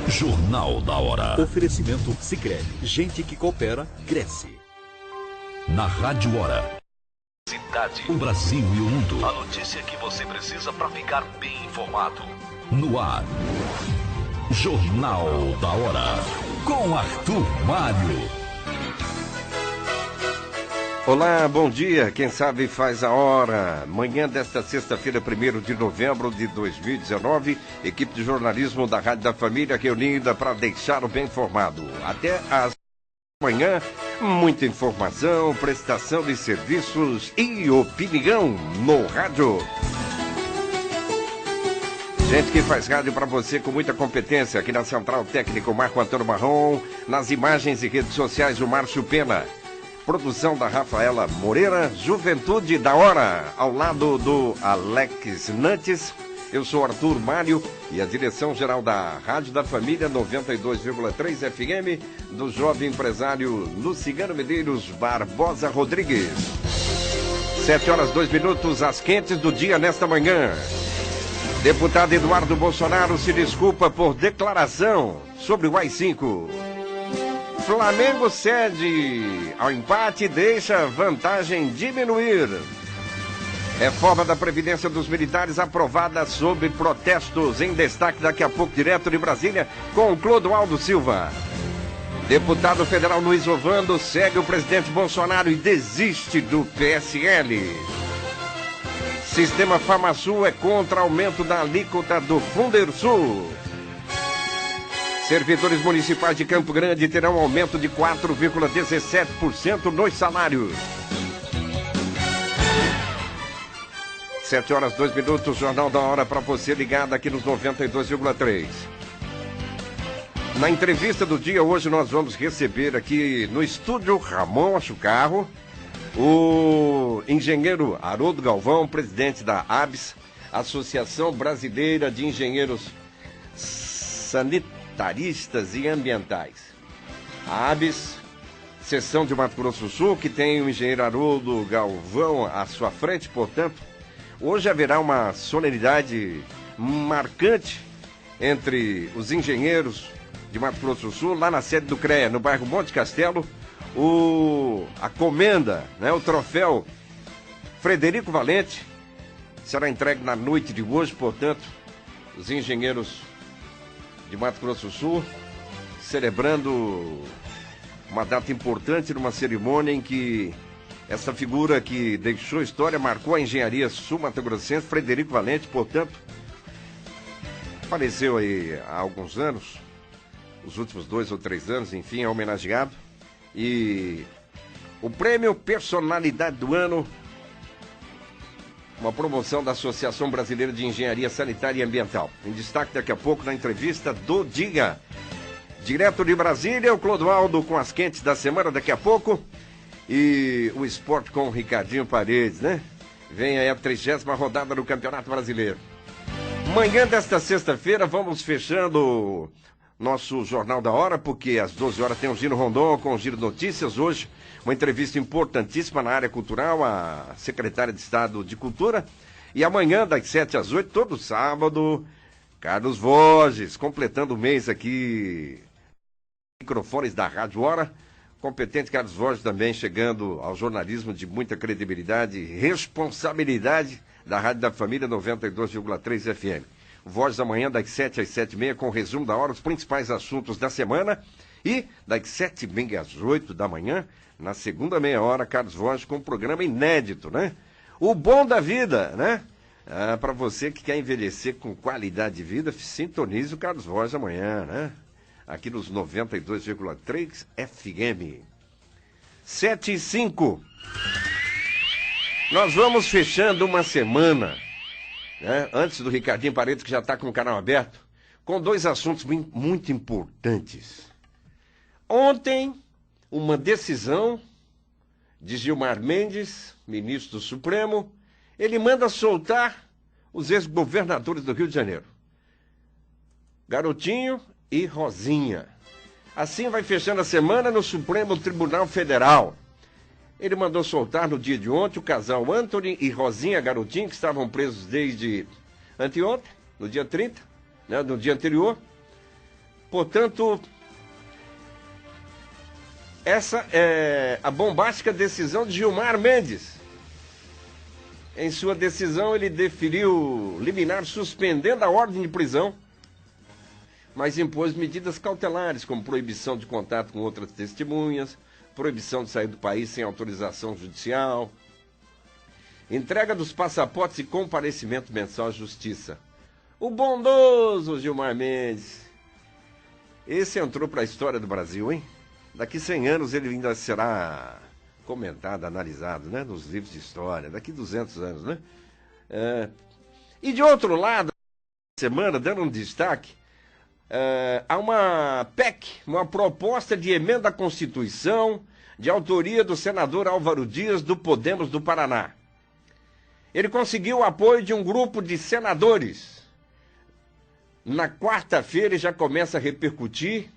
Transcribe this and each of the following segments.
Jornal da Hora. Oferecimento Sicredi. Gente que coopera, cresce. Na Rádio Hora. Cidade, O Brasil e o mundo. a notícia que você precisa para ficar bem informado. No ar. Jornal da Hora. Com Arthur Mário. Olá, bom dia. Quem sabe faz a hora. Manhã desta sexta-feira, 1º de novembro de 2019, equipe de jornalismo da Rádio da Família reunida para deixar o bem informado. Até às manhã, muita informação, prestação de serviços e opinião no rádio. Gente que faz rádio para você com muita competência. Aqui na Central Técnica, o Marco Antônio Marrom. Nas imagens e redes sociais, o Márcio Pena. Produção da Rafaela Moreira, Juventude da Hora, ao lado do Alex Nantes. Eu sou Arthur Mário e a direção geral da Rádio da Família 92,3 FM, do jovem empresário Lucigano Medeiros Barbosa Rodrigues. 7h02, as quentes do dia nesta manhã. Deputado Eduardo Bolsonaro se desculpa por declaração sobre o AI-5. Flamengo cede ao empate e deixa vantagem diminuir. Reforma da Previdência dos Militares aprovada sob protestos. Em destaque daqui a pouco, direto de Brasília, com Clodoaldo Silva. Deputado federal Luiz Ovando segue o presidente Bolsonaro e desiste do PSL. Sistema Farmasul é contra aumento da alíquota do Fundersul. Servidores municipais de Campo Grande terão aumento de 4,17% nos salários. 7h02, Jornal da Hora para você ligado aqui nos 92,3. Na entrevista do dia, hoje nós vamos receber aqui no estúdio Ramon Achucarro, o engenheiro Haroldo Galvão, presidente da ABS, Associação Brasileira de Engenheiros Sanitaristas e Ambientais. A ABS, seção de Mato Grosso do Sul, que tem o engenheiro Haroldo Galvão à sua frente, portanto, hoje haverá uma solenidade marcante entre os engenheiros de Mato Grosso do Sul, lá na sede do CREA, no bairro Monte Castelo, a comenda, né, o troféu Frederico Valente, será entregue na noite de hoje, portanto, os engenheiros de Mato Grosso do Sul, celebrando uma data importante numa cerimônia em que essa figura que deixou história, marcou a engenharia sul-mato-grossense, Frederico Valente, portanto, faleceu aí há alguns anos, os últimos 2 ou 3 anos, enfim, é homenageado. E o prêmio Personalidade do Ano, uma promoção da Associação Brasileira de Engenharia Sanitária e Ambiental. Em destaque daqui a pouco na entrevista do dia. Direto de Brasília, o Clodoaldo com as quentes da semana daqui a pouco. E o esporte com o Ricardinho Paredes, né? Vem aí a 30ª rodada do Campeonato Brasileiro. Manhã desta sexta-feira, vamos fechando nosso Jornal da Hora, porque às 12 horas tem o Giro Rondon com o Giro Notícias. Hoje, uma entrevista importantíssima na área cultural, a secretária de Estado de Cultura. E amanhã, das 7 às 8, todo sábado, Carlos Voges, completando o mês aqui, microfones da Rádio Hora. Competente Carlos Voges também chegando ao jornalismo de muita credibilidade e responsabilidade da Rádio da Família 92,3 FM. Voz amanhã das 7 às 7h30 com o resumo da hora, os principais assuntos da semana. E das 7h30 às 8 da manhã, na segunda meia hora, Carlos Voz com um programa inédito, né? O bom da vida, né? Para você que quer envelhecer com qualidade de vida, sintonize o Carlos Voz amanhã, né? Aqui nos 92,3 FM. 7h05. Nós vamos fechando uma semana, né, antes do Ricardinho Paredes, que já está com o canal aberto, com 2 assuntos muito importantes. Ontem, uma decisão de Gilmar Mendes, ministro do Supremo, ele manda soltar os ex-governadores do Rio de Janeiro. Garotinho e Rosinha. Assim vai fechando a semana no Supremo Tribunal Federal. Ele mandou soltar no dia de ontem o casal Anthony e Rosinha Garotinho, que estavam presos desde anteontem, no dia 30, né, no dia anterior. Portanto, essa é a bombástica decisão de Gilmar Mendes. Em sua decisão, ele deferiu liminar suspendendo a ordem de prisão, mas impôs medidas cautelares, como proibição de contato com outras testemunhas, proibição de sair do país sem autorização judicial, entrega dos passaportes e comparecimento mensal à justiça. O bondoso Gilmar Mendes. Esse entrou para a história do Brasil, hein? Daqui 100 anos ele ainda será comentado, analisado, né? Nos livros de história. Daqui 200 anos, né? E de outro lado, semana, dando um destaque, há uma PEC, uma proposta de emenda à Constituição, de autoria do senador Álvaro Dias, do Podemos do Paraná. Ele conseguiu o apoio de um grupo de senadores. Na quarta-feira ele já começa a repercutir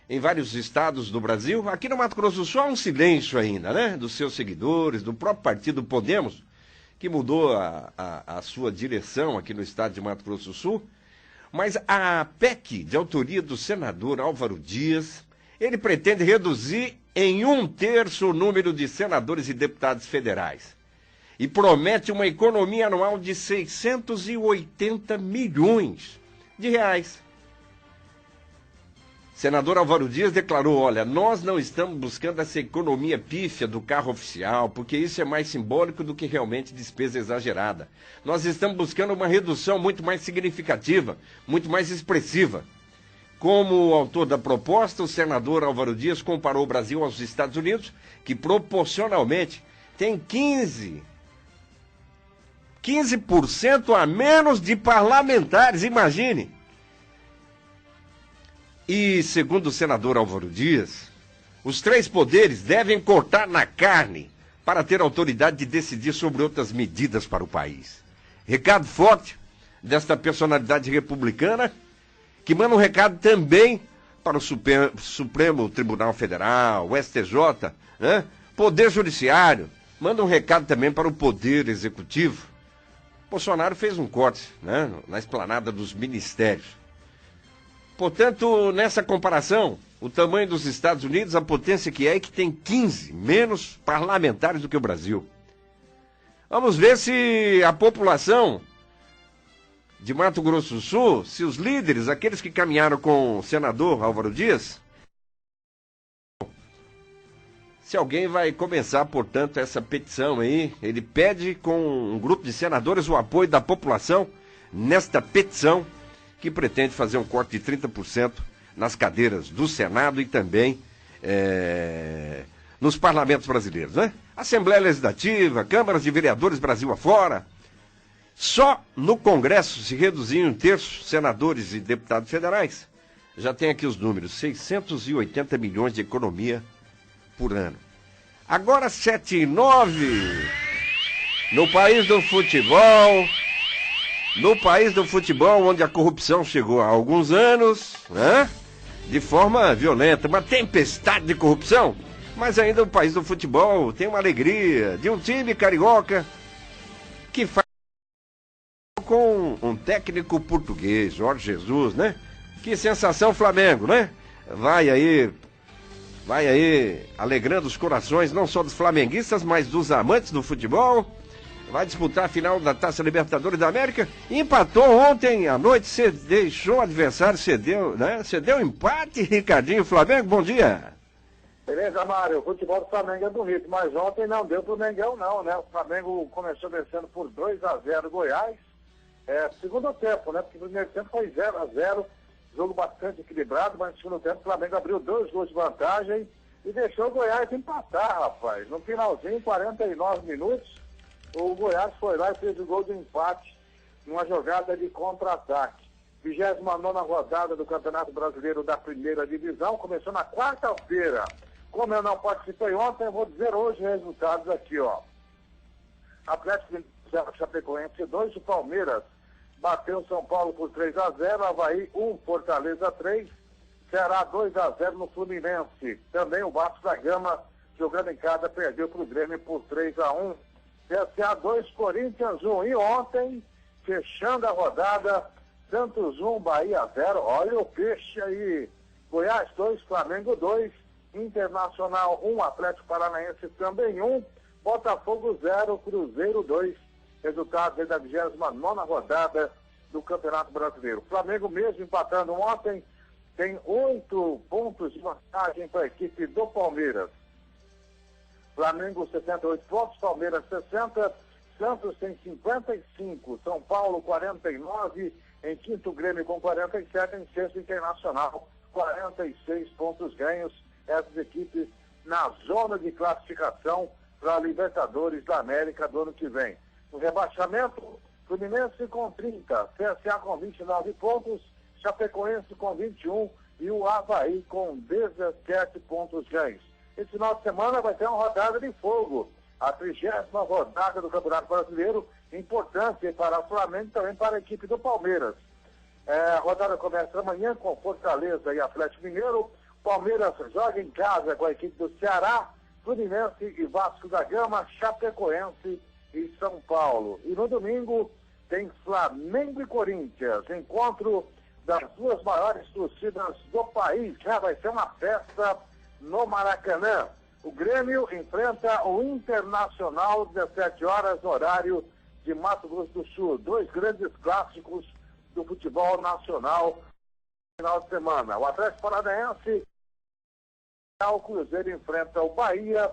em vários estados do Brasil. Aqui no Mato Grosso do Sul há um silêncio ainda, né? Dos seus seguidores, do próprio partido Podemos, que mudou a sua direção aqui no estado de Mato Grosso do Sul. Mas a PEC, de autoria do senador Álvaro Dias, ele pretende reduzir em 1/3 o número de senadores e deputados federais. E promete uma economia anual de 680 milhões de reais. Senador Álvaro Dias declarou, olha, nós não estamos buscando essa economia pífia do carro oficial, porque isso é mais simbólico do que realmente despesa exagerada. Nós estamos buscando uma redução muito mais significativa, muito mais expressiva. Como autor da proposta, o senador Álvaro Dias comparou o Brasil aos Estados Unidos, que proporcionalmente tem 15% a menos de parlamentares, imagine. E, segundo o senador Álvaro Dias, os 3 poderes devem cortar na carne para ter autoridade de decidir sobre outras medidas para o país. Recado forte desta personalidade republicana, que manda um recado também para o Supremo Tribunal Federal, o STJ, né? Poder Judiciário, manda um recado também para o Poder Executivo. Bolsonaro fez um corte, né, na esplanada dos ministérios. Portanto, nessa comparação, o tamanho dos Estados Unidos, a potência que é, e que tem 15 menos parlamentares do que o Brasil. Vamos ver se a população de Mato Grosso do Sul, se os líderes, aqueles que caminharam com o senador Álvaro Dias, se alguém vai começar, portanto, essa petição aí. Ele pede com um grupo de senadores o apoio da população nesta petição, que pretende fazer um corte de 30% nas cadeiras do Senado e também nos parlamentos brasileiros, né? Assembleia Legislativa, câmaras de vereadores Brasil afora. Só no Congresso se reduzir em 1/3 senadores e deputados federais. Já tem aqui os números, 680 milhões de economia por ano. Agora 7h09, no país do futebol... No país do futebol, onde a corrupção chegou há alguns anos, né? De forma violenta, uma tempestade de corrupção, mas ainda o país do futebol tem uma alegria de um time carioca que faz com um técnico português, Jorge Jesus, né? Que sensação, Flamengo, né? Vai aí alegrando os corações não só dos flamenguistas, mas dos amantes do futebol. Vai disputar a final da Taça Libertadores da América. Empatou ontem à noite, deixou o adversário, cedeu, né? Cedeu empate, Ricardinho. Flamengo, bom dia. Beleza, Mário. O futebol do Flamengo é bonito, mas ontem não deu pro Mengão, não, né? O Flamengo começou vencendo por 2-0 Goiás. Segundo tempo, né? Porque o primeiro tempo foi 0-0, jogo bastante equilibrado, mas no segundo tempo o Flamengo abriu 2 gols de vantagem e deixou o Goiás empatar, rapaz. No finalzinho, 49 minutos. O Goiás foi lá e fez o gol de empate numa jogada de contra-ataque. 29ª rodada do Campeonato Brasileiro da Primeira Divisão, começou na quarta-feira. Como eu não participei ontem, eu vou dizer hoje os resultados aqui, ó. Atlético Chapecoense 2, o Palmeiras bateu São Paulo por 3-0, Avaí 1, Fortaleza 3, Ceará 2-0 no Fluminense. Também o Vasco da Gama, jogando em casa, perdeu para o Grêmio por 3-1. CSA 2, Corinthians 1. E ontem, fechando a rodada, Santos 1, Bahia 0. Olha o peixe aí. Goiás 2, Flamengo 2. Internacional 1, Atlético Paranaense também 1. Botafogo 0, Cruzeiro 2. Resultados da 29ª rodada do Campeonato Brasileiro. Flamengo mesmo empatando ontem, tem 8 pontos de vantagem para a equipe do Palmeiras. Flamengo 68 pontos, Palmeiras 60, Santos tem 55, São Paulo 49, em quinto Grêmio com 47, em sexto Internacional 46 pontos ganhos. Essas equipes na zona de classificação para a Libertadores da América do ano que vem. No rebaixamento, Fluminense com 30, CSA com 29 pontos, Chapecoense com 21 e o Avaí com 17 pontos ganhos. Esse final de semana vai ter uma rodada de fogo, a 30ª rodada do Campeonato Brasileiro, importante para o Flamengo e também para a equipe do Palmeiras. A rodada começa amanhã com Fortaleza e Atlético Mineiro. Palmeiras joga em casa com a equipe do Ceará, Fluminense e Vasco da Gama, Chapecoense e São Paulo. E no domingo tem Flamengo e Corinthians, encontro das duas maiores torcidas do país. Já vai ser uma festa no Maracanã. O Grêmio enfrenta o Internacional, 17 horas, no horário de Mato Grosso do Sul. Dois grandes clássicos do futebol nacional no final de semana. O Atlético Paranaense, o Cruzeiro enfrenta o Bahia,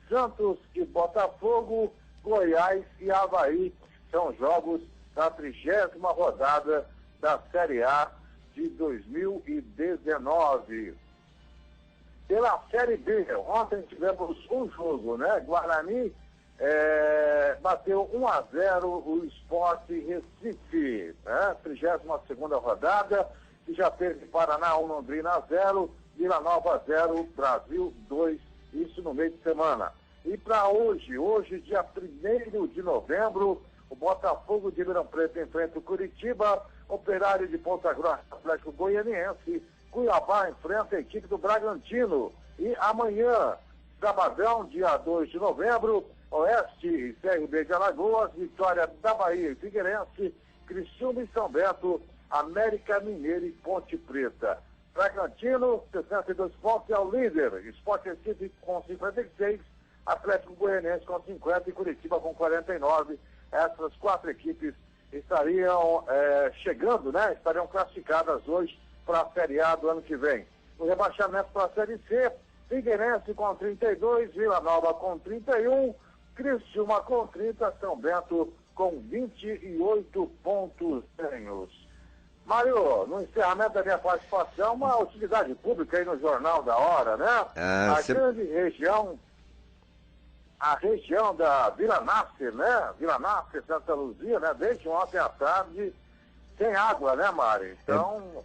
Santos e Botafogo, Goiás e Avaí. São jogos da 30ª rodada da Série A de 2019. Pela Série B, ontem tivemos um jogo, né? Guarani bateu 1-0 o Sport Recife, né? 32ª rodada, que já teve Paraná 1, Londrina 0, Vila Nova 0, Brasil 2, isso no meio de semana. E para hoje, dia 1º de novembro, o Botafogo de Ribeirão Preto enfrenta o Curitiba, Operário de Ponta Grossa, Atlético Goianiense, Cuiabá enfrenta a equipe do Bragantino. E amanhã, sabadão, dia 2 de novembro, Oeste e CRB de Alagoas, Vitória da Bahia e Figueirense, Criciúma e São Bento, América Mineiro e Ponte Preta. Bragantino, 62 pontos, é o líder. Sport Recife com 56, Atlético Goianiense com 50 e Curitiba com 49. Essas quatro equipes estariam chegando, né? Estariam classificadas hoje para a Série A do ano que vem. No rebaixamento para a Série C, Figueirense com 32, Vila Nova com 31, Criciúma com 30, São Bento com 28 pontos ganhos. Mário, no encerramento da minha participação, uma utilidade pública aí no Jornal da Hora, né? Grande região, a região da Vila Nasser, né? Vila Nasser, Santa Luzia, né? Desde ontem à tarde, sem água, né, Mário? Então,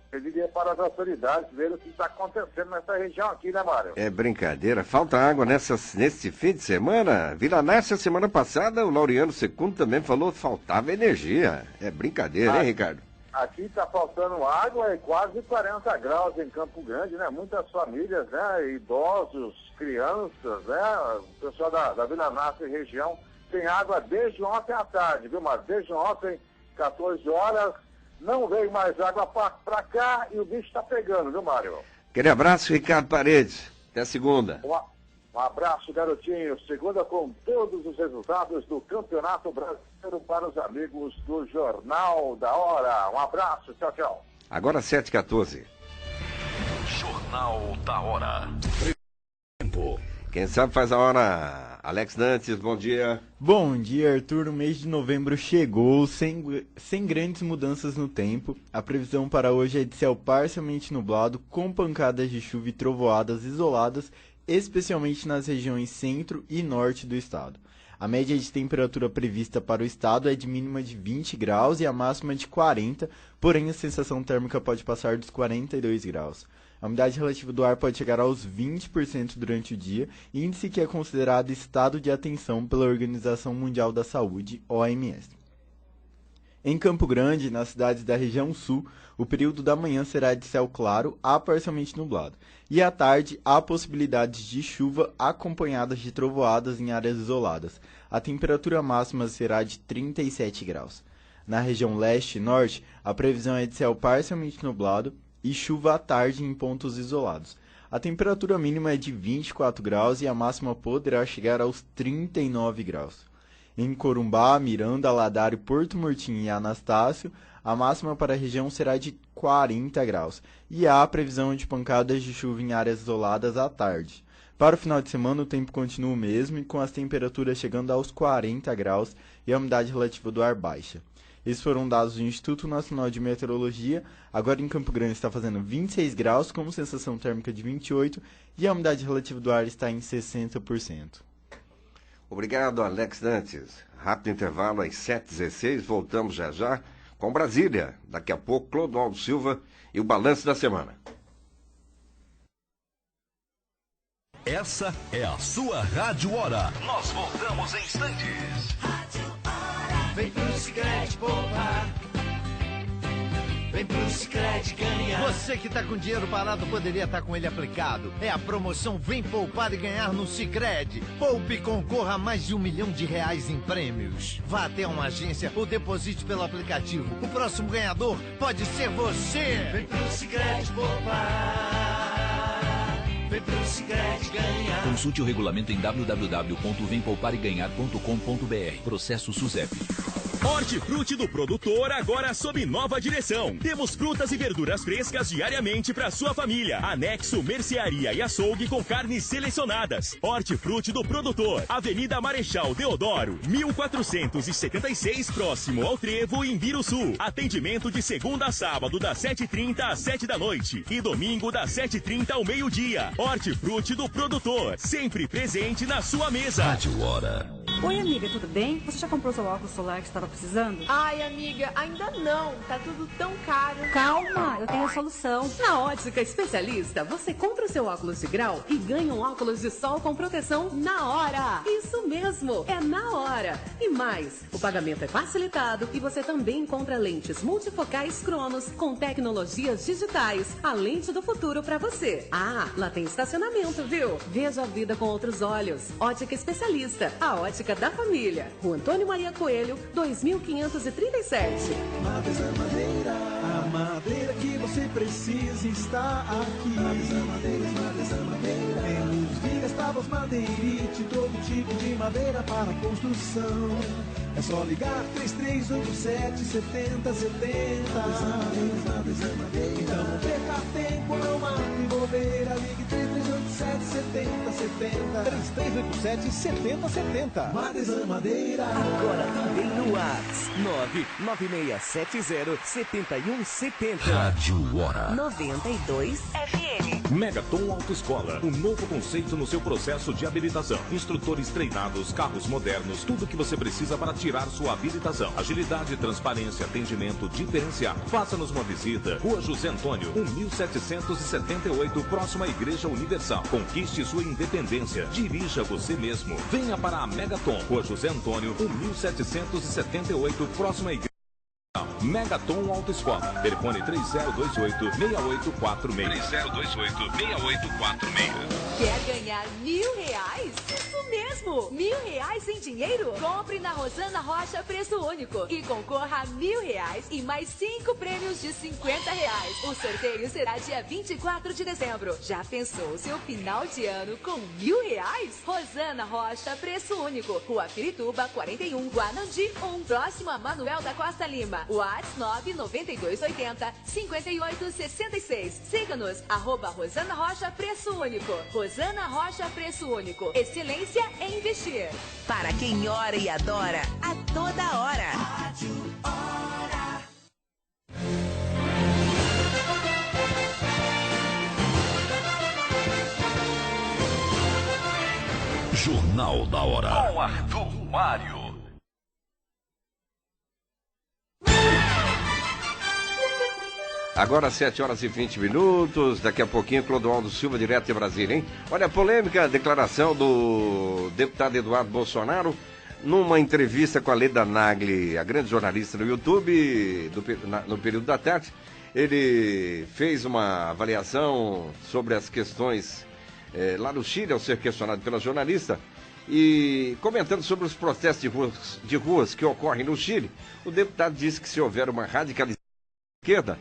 pediria para as autoridades ver o que está acontecendo nessa região aqui, né, Mário? É brincadeira, falta água nesse fim de semana. Vila Nasser, semana passada, o Laureano Secundo também falou que faltava energia. É brincadeira, hein, Ricardo? Aqui está faltando água, é quase 40 graus em Campo Grande, né? Muitas famílias, né? Idosos, crianças, né? O pessoal da Vila Nasser região tem água desde ontem à tarde, viu, Mário? Desde ontem, 14 horas, não veio mais água para cá e o bicho está pegando, viu, Mário? Aquele abraço, Ricardo Paredes. Até segunda. Um abraço, garotinho. Segunda com todos os resultados do Campeonato Brasileiro para os amigos do Jornal da Hora. Um abraço, tchau, tchau. Agora 7h14. Jornal da Hora. Tempo. Quem sabe faz a hora. Alex Nantes, bom dia. Bom dia, Arthur. O mês de novembro chegou sem grandes mudanças no tempo. A previsão para hoje é de céu parcialmente nublado, com pancadas de chuva e trovoadas isoladas, especialmente nas regiões centro e norte do estado. A média de temperatura prevista para o estado é de mínima de 20 graus e a máxima de 40, porém a sensação térmica pode passar dos 42 graus. A umidade relativa do ar pode chegar aos 20% durante o dia, índice que é considerado estado de atenção pela Organização Mundial da Saúde, OMS. Em Campo Grande, nas cidades da região sul, o período da manhã será de céu claro a parcialmente nublado, e à tarde há possibilidades de chuva acompanhadas de trovoadas em áreas isoladas. A temperatura máxima será de 37 graus. Na região leste e norte, a previsão é de céu parcialmente nublado e chuva à tarde em pontos isolados. A temperatura mínima é de 24 graus e a máxima poderá chegar aos 39 graus. Em Corumbá, Miranda, Ladário, Porto Murtinho e Anastácio, a máxima para a região será de 40 graus e há previsão de pancadas de chuva em áreas isoladas à tarde. Para o final de semana, o tempo continua o mesmo e com as temperaturas chegando aos 40 graus e a umidade relativa do ar baixa. Esses foram dados do Instituto Nacional de Meteorologia. Agora em Campo Grande está fazendo 26 graus, com sensação térmica de 28 e a umidade relativa do ar está em 60%. Obrigado, Alex Dantes. Rápido intervalo às 7h16. Voltamos já com Brasília. Daqui a pouco, Clodoaldo Silva e o balanço da semana. Essa é a sua Rádio Hora. Nós voltamos em instantes. Vem pro Sicredi poupar. Vem pro Sicredi ganhar. Você que tá com dinheiro parado poderia estar com ele aplicado. É a promoção Vem Poupar e Ganhar no Sicredi. Poupe e concorra a mais de R$1 milhão em prêmios. Vá até uma agência ou deposite pelo aplicativo. O próximo ganhador pode ser você. Vem pro Sicredi poupar. Vem pro Sicredi ganhar. Consulte o regulamento em www.vempoupareganhar.com.br. Processo SUSEP. Hortifruti do Produtor agora sob nova direção. Temos frutas e verduras frescas diariamente para sua família. Anexo, mercearia e açougue com carnes selecionadas. Hortifruti do Produtor, Avenida Marechal Deodoro, 1476, próximo ao Trevo, em Biruçu. Atendimento de segunda a sábado, das 7h30 às 7 da noite. E domingo, das 7h30 ao meio-dia. Hortifruti do Produtor, sempre presente na sua mesa. Rádio Hora. Oi, amiga, tudo bem? Você já comprou seu óculos solar que estava precisando? Ai, amiga, ainda não. Tá tudo tão caro. Calma, eu tenho a solução. Na Ótica Especialista, você compra o seu óculos de grau e ganha um óculos de sol com proteção na hora. Isso mesmo, é na hora. E mais, o pagamento é facilitado e você também encontra lentes multifocais Cronos com tecnologias digitais. A lente do futuro para você. Ah, lá tem estacionamento, viu? Veja a vida com outros olhos. Ótica Especialista, a ótica da família. Rua Antônio Maria Coelho, 2537. Madesa Madeira, a madeira que você precisa está aqui. Madesa Madeira. Temos vigas, tábuas, madeirite, todo tipo de madeira para construção. É só ligar 3387-7070. Madesa Madeira. Então não perca tempo, não mate bobeira. Ligue 3387-7070. Madesa Madeira. Agora também no WhatsApp 99670-7170. Rádio Hora. 92 FM. Megaton Autoescola, um novo conceito no seu processo de habilitação. Instrutores treinados, carros modernos, tudo o que você precisa para tirar sua habilitação. Agilidade, transparência, atendimento diferenciado. Faça-nos uma visita. Rua José Antônio, 1778, próxima à Igreja Universal. Conquiste sua independência. Dirija você mesmo. Venha para a Megaton, Rua José Antônio, 1778, próxima à Igreja. Megaton Autoescola. Telefone 3028-6846. 3028-6846. Quer ganhar R$1.000? Isso mesmo! R$1.000 em dinheiro? Compre na Rosana Rocha Preço Único e concorra a R$1.000 e mais 5 prêmios de R$50. O sorteio será dia 24 de dezembro. Já pensou seu final de ano com R$1.000? Rosana Rocha Preço Único. Rua Pirituba, 41, Guanandi 1, próximo a Manuel da Costa Lima. WhatsApp 99280-5866. Siga-nos, @Rosana Rocha Preço Único. Rosana Rocha Preço Único. Excelência em investir. Para quem ora e adora, a toda hora. Rádio Hora. Jornal da Hora. Com Arthur Mário. Agora 7h20. Daqui a pouquinho, Clodoaldo Silva, direto de Brasília, hein? Olha a polêmica declaração do deputado Eduardo Bolsonaro numa entrevista com a Leda Nagli, a grande jornalista no YouTube, no período da tarde. Ele fez uma avaliação sobre as questões lá no Chile, ao ser questionado pela jornalista, E comentando sobre os protestos de ruas que ocorrem no Chile, o deputado disse que se houver uma radicalização da esquerda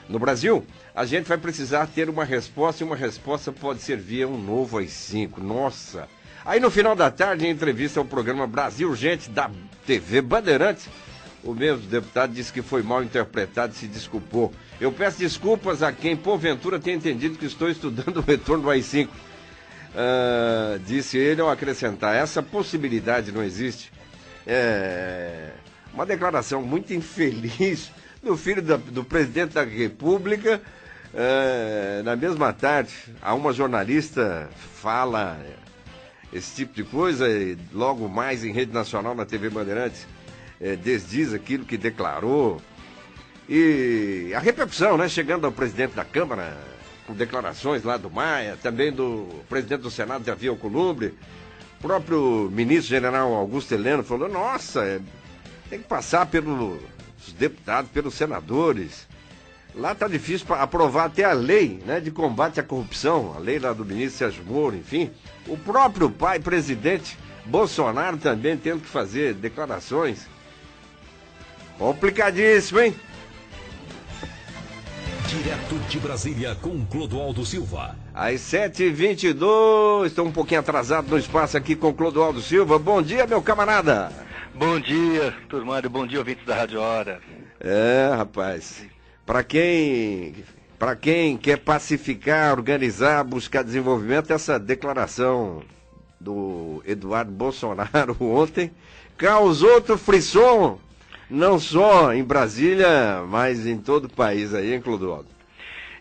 no Brasil, a gente vai precisar ter uma resposta, e uma resposta pode ser via um novo AI-5. Nossa! Aí no final da tarde, em entrevista ao programa Brasil Urgente da TV Bandeirantes, o mesmo deputado disse que foi mal interpretado e se desculpou. Eu peço desculpas a quem porventura tenha entendido que estou estudando o retorno do AI-5. Disse ele ao acrescentar, essa possibilidade não existe. É uma declaração muito infeliz do filho do presidente da República. Na mesma tarde, uma jornalista fala esse tipo de coisa e logo mais em rede nacional na TV Bandeirantes desdiz aquilo que declarou. E a repercussão, né, chegando ao presidente da Câmara, com declarações lá do Maia, também do presidente do Senado, Davi Alcolumbre, o próprio ministro general Augusto Heleno falou, nossa, tem que passar pelos deputados, pelos senadores. Lá está difícil para aprovar até a lei, né, de combate à corrupção, a lei lá do ministro Sérgio Moro, enfim. O próprio pai, presidente Bolsonaro, também tendo que fazer declarações. Complicadíssimo, hein? Direto de Brasília, com Clodoaldo Silva. Às 7h22, estou um pouquinho atrasado no espaço aqui com Clodoaldo Silva. Bom dia, meu camarada. Bom dia, turmário. Bom dia, ouvintes da Rádio Hora. Rapaz, para quem quer pacificar, organizar, buscar desenvolvimento, essa declaração do Eduardo Bolsonaro ontem causou outro frisson, não só em Brasília, mas em todo o país aí, hein, Clodoaldo?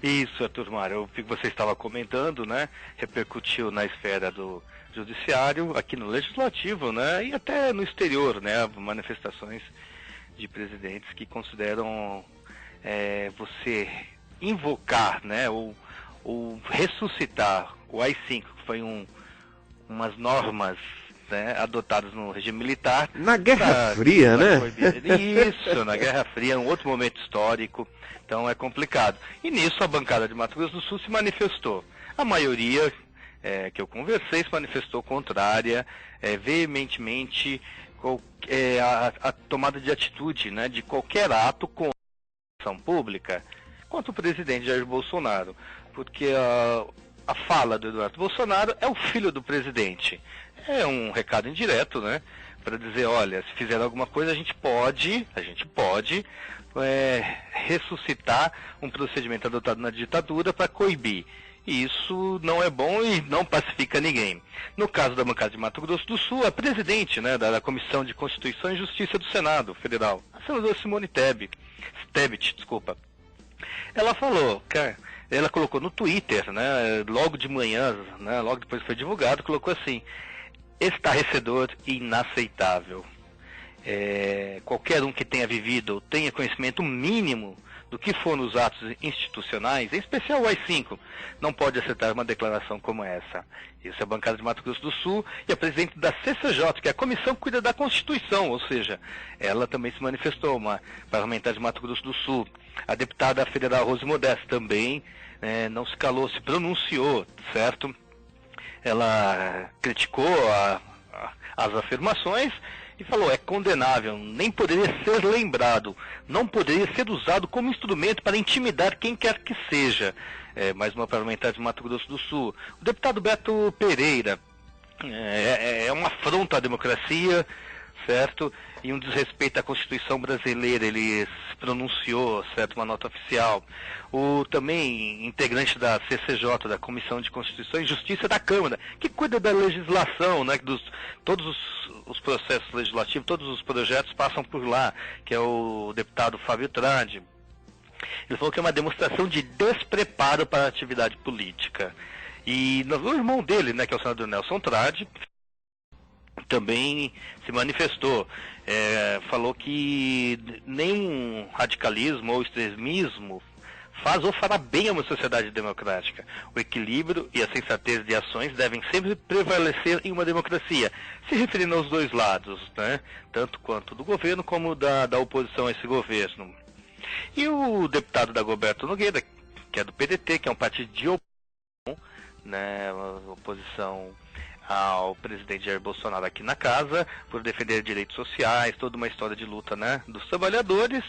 Isso, turmário. O que você estava comentando, né, repercutiu na esfera do judiciário, aqui no legislativo, né, e até no exterior, né, manifestações de presidentes que consideram você invocar, né, ou ressuscitar o AI-5, que foi umas normas, né, adotadas no regime militar. Na Guerra Fria, né? Isso, na Guerra Fria, um outro momento histórico, então é complicado. E nisso a bancada de Mato Grosso do Sul se manifestou. A maioria que eu conversei se manifestou contrária, veementemente, a tomada de atitude, né, de qualquer ato contra a ação pública contra o presidente Jair Bolsonaro, porque a fala do Eduardo Bolsonaro é o filho do presidente. É um recado indireto, né, para dizer, olha, se fizer alguma coisa a gente pode ressuscitar um procedimento adotado na ditadura para coibir. E isso não é bom e não pacifica ninguém. No caso da bancada de Mato Grosso do Sul, a presidente, né, da Comissão de Constituição e Justiça do Senado Federal, a senadora Simone Tebet, ela falou, ela colocou no Twitter, né, logo de manhã, né, logo depois que foi divulgado, colocou assim, estarrecedor e inaceitável. Qualquer um que tenha vivido ou tenha conhecimento mínimo do que foram os atos institucionais, em especial o AI-5, não pode aceitar uma declaração como essa. Isso é a bancada de Mato Grosso do Sul e a presidente da CCJ, que é a comissão que cuida da Constituição, ou seja, ela também se manifestou, uma parlamentar de Mato Grosso do Sul. A deputada federal Rose Modesto também não se calou, se pronunciou, certo? Ela criticou as afirmações e falou, é condenável, nem poderia ser lembrado, não poderia ser usado como instrumento para intimidar quem quer que seja. Mais uma parlamentar de Mato Grosso do Sul. O deputado Beto Pereira, é uma afronta à democracia, certo? E um desrespeito à Constituição brasileira, ele se pronunciou, certo, uma nota oficial. O também integrante da CCJ, da Comissão de Constituição e Justiça da Câmara, que cuida da legislação, né, todos os processos legislativos, todos os projetos passam por lá, que é o deputado Fábio Tradi. Ele falou que é uma demonstração de despreparo para a atividade política. E o irmão dele, né, que é o senador Nelson Tradi, também se manifestou, falou que nenhum radicalismo ou extremismo faz ou fará bem a uma sociedade democrática. O equilíbrio e a sensatez de ações devem sempre prevalecer em uma democracia, se referindo aos dois lados, né? Tanto quanto do governo como da oposição a esse governo. E o deputado Dagoberto Nogueira, que é do PDT, que é um partido de oposição, né, oposição ao presidente Jair Bolsonaro aqui na casa, por defender direitos sociais, toda uma história de luta, né, dos trabalhadores.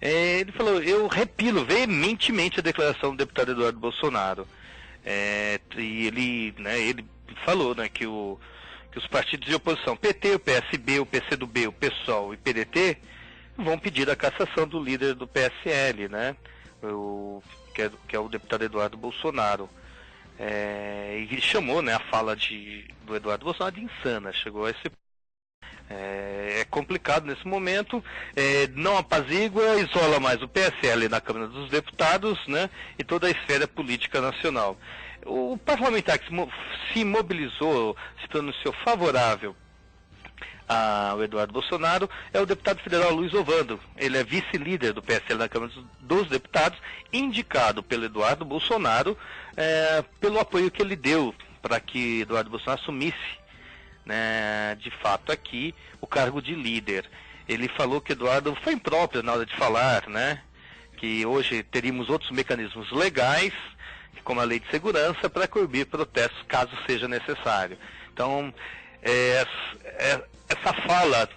Ele falou, eu repilo veementemente a declaração do deputado Eduardo Bolsonaro. E ele falou, né, que os partidos de oposição, PT, o PSB, o PCdoB, o PSOL e PDT, vão pedir a cassação do líder do PSL, né, que é o deputado Eduardo Bolsonaro. E chamou, né, a fala do Eduardo Bolsonaro de insana, chegou a esse é complicado nesse momento, não apazigua, isola mais o PSL na Câmara dos Deputados, né, e toda a esfera política nacional. O parlamentar que se mobilizou, se pronunciou favorável ao Eduardo Bolsonaro é o deputado federal Luiz Ovando. Ele é vice-líder do PSL na Câmara dos Deputados, indicado pelo Eduardo Bolsonaro pelo apoio que ele deu para que Eduardo Bolsonaro assumisse, né, de fato aqui o cargo de líder. Ele falou que Eduardo foi impróprio na hora de falar, né, que hoje teríamos outros mecanismos legais, como a lei de segurança, para coibir protestos caso seja necessário. Então, essa fala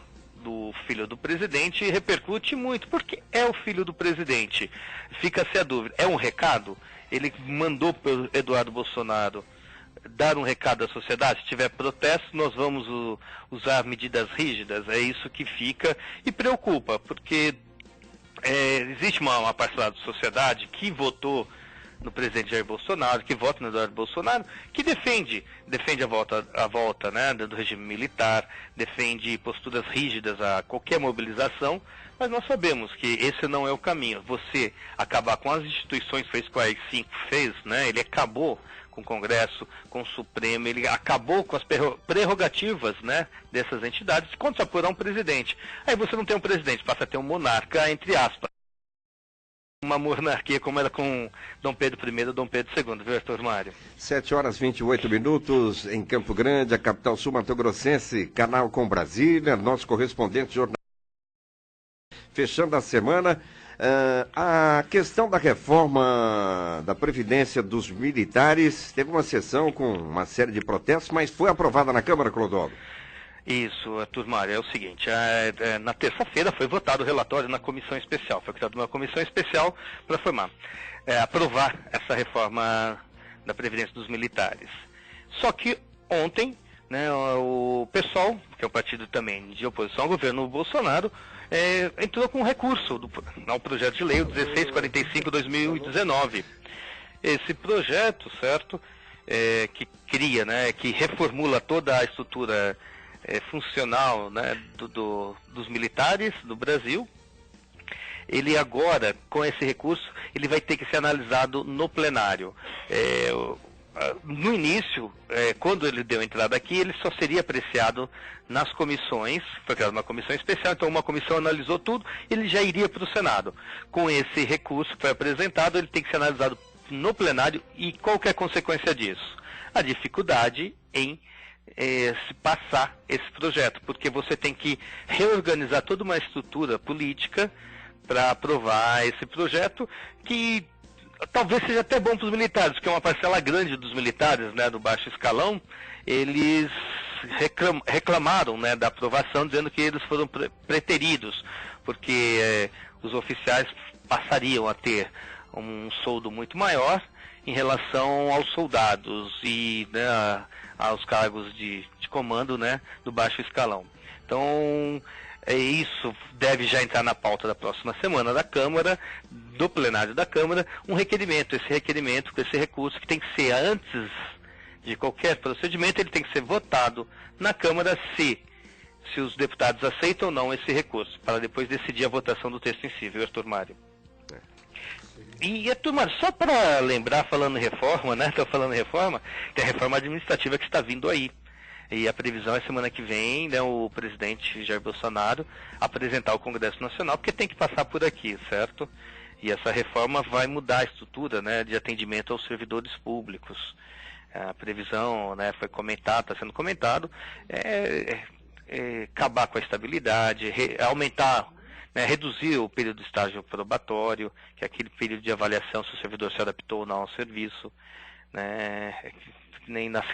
do filho do presidente repercute muito, porque é o filho do presidente. Fica-se a dúvida, é um recado? Ele mandou para o Eduardo Bolsonaro dar um recado à sociedade, se tiver protesto, nós vamos usar medidas rígidas, é isso que fica e preocupa, porque existe uma parcela da sociedade que votou no presidente Jair Bolsonaro, que vota no Eduardo Bolsonaro, que defende a volta, né, do regime militar, defende posturas rígidas a qualquer mobilização, mas nós sabemos que esse não é o caminho. Você acabar com as instituições, fez o que o AI-5 fez, né, ele acabou com o Congresso, com o Supremo, ele acabou com as prerrogativas, né, dessas entidades, quando se apurar um presidente. Aí você não tem um presidente, passa a ter um monarca, entre aspas. Uma monarquia como era com Dom Pedro I e Dom Pedro II, viu, Arthur Mário? 7h28 em Campo Grande, a capital sul-mato-grossense, canal com Brasília, nosso correspondente jornal. Fechando a semana, a questão da reforma da Previdência dos militares teve uma sessão com uma série de protestos, mas foi aprovada na Câmara, Clodoaldo. Isso, Arthur Mário, é o seguinte, na terça-feira foi votado o relatório na comissão especial, foi criada uma comissão especial para aprovar essa reforma da Previdência dos militares. Só que ontem, né, o PSOL, que é um partido também de oposição ao governo Bolsonaro, entrou com um recurso ao projeto de lei, o 1645/2019. Esse projeto, certo, que cria, né, que reformula toda a estrutura funcional, né, dos militares do Brasil, ele agora, com esse recurso, ele vai ter que ser analisado no plenário. No início, quando ele deu entrada aqui, ele só seria apreciado nas comissões, foi criada uma comissão especial, então uma comissão analisou tudo, ele já iria para o Senado. Com esse recurso que foi apresentado, ele tem que ser analisado no plenário, e qual que é a consequência disso? A dificuldade em se passar esse projeto, porque você tem que reorganizar toda uma estrutura política para aprovar esse projeto, que talvez seja até bom para os militares, porque uma parcela grande dos militares, né, do baixo escalão, eles reclamaram, né, da aprovação, dizendo que eles foram preteridos, porque os oficiais passariam a ter um soldo muito maior em relação aos soldados e, né, aos cargos de comando, né, do baixo escalão. Então, isso deve já entrar na pauta da próxima semana da Câmara, do plenário da Câmara, um requerimento. Esse requerimento, esse recurso, que tem que ser antes de qualquer procedimento, ele tem que ser votado na Câmara se os deputados aceitam ou não esse recurso, para depois decidir a votação do texto em si, viu, Arthur Mário? E, Arthur Mário, só para lembrar, falando em reforma, né? Estou falando em reforma, tem a reforma administrativa que está vindo aí. E a previsão é semana que vem, né, o presidente Jair Bolsonaro apresentar ao Congresso Nacional, porque tem que passar por aqui, certo? E essa reforma vai mudar a estrutura, né, de atendimento aos servidores públicos. A previsão, né, foi comentada, está sendo comentado, acabar com a estabilidade, aumentar, né, reduzir o período de estágio probatório, que é aquele período de avaliação se o servidor se adaptou ou não ao serviço, né? Nem nas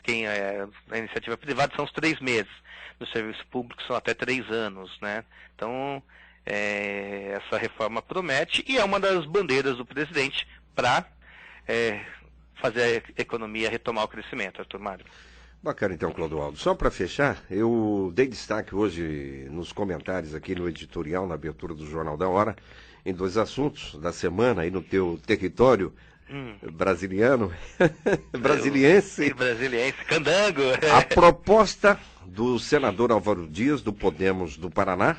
na iniciativa privada são os 3 meses, no serviço público são até 3 anos, né? Então, essa reforma promete e é uma das bandeiras do presidente para fazer a economia retomar o crescimento, Arthur Mário. Bacana então, Clodoaldo. Só para fechar, eu dei destaque hoje nos comentários aqui no editorial, na abertura do Jornal da Hora, em 2 assuntos da semana aí no teu território brasiliano, brasiliense. Brasiliense, candango. A proposta do senador Álvaro Dias, do Podemos do Paraná,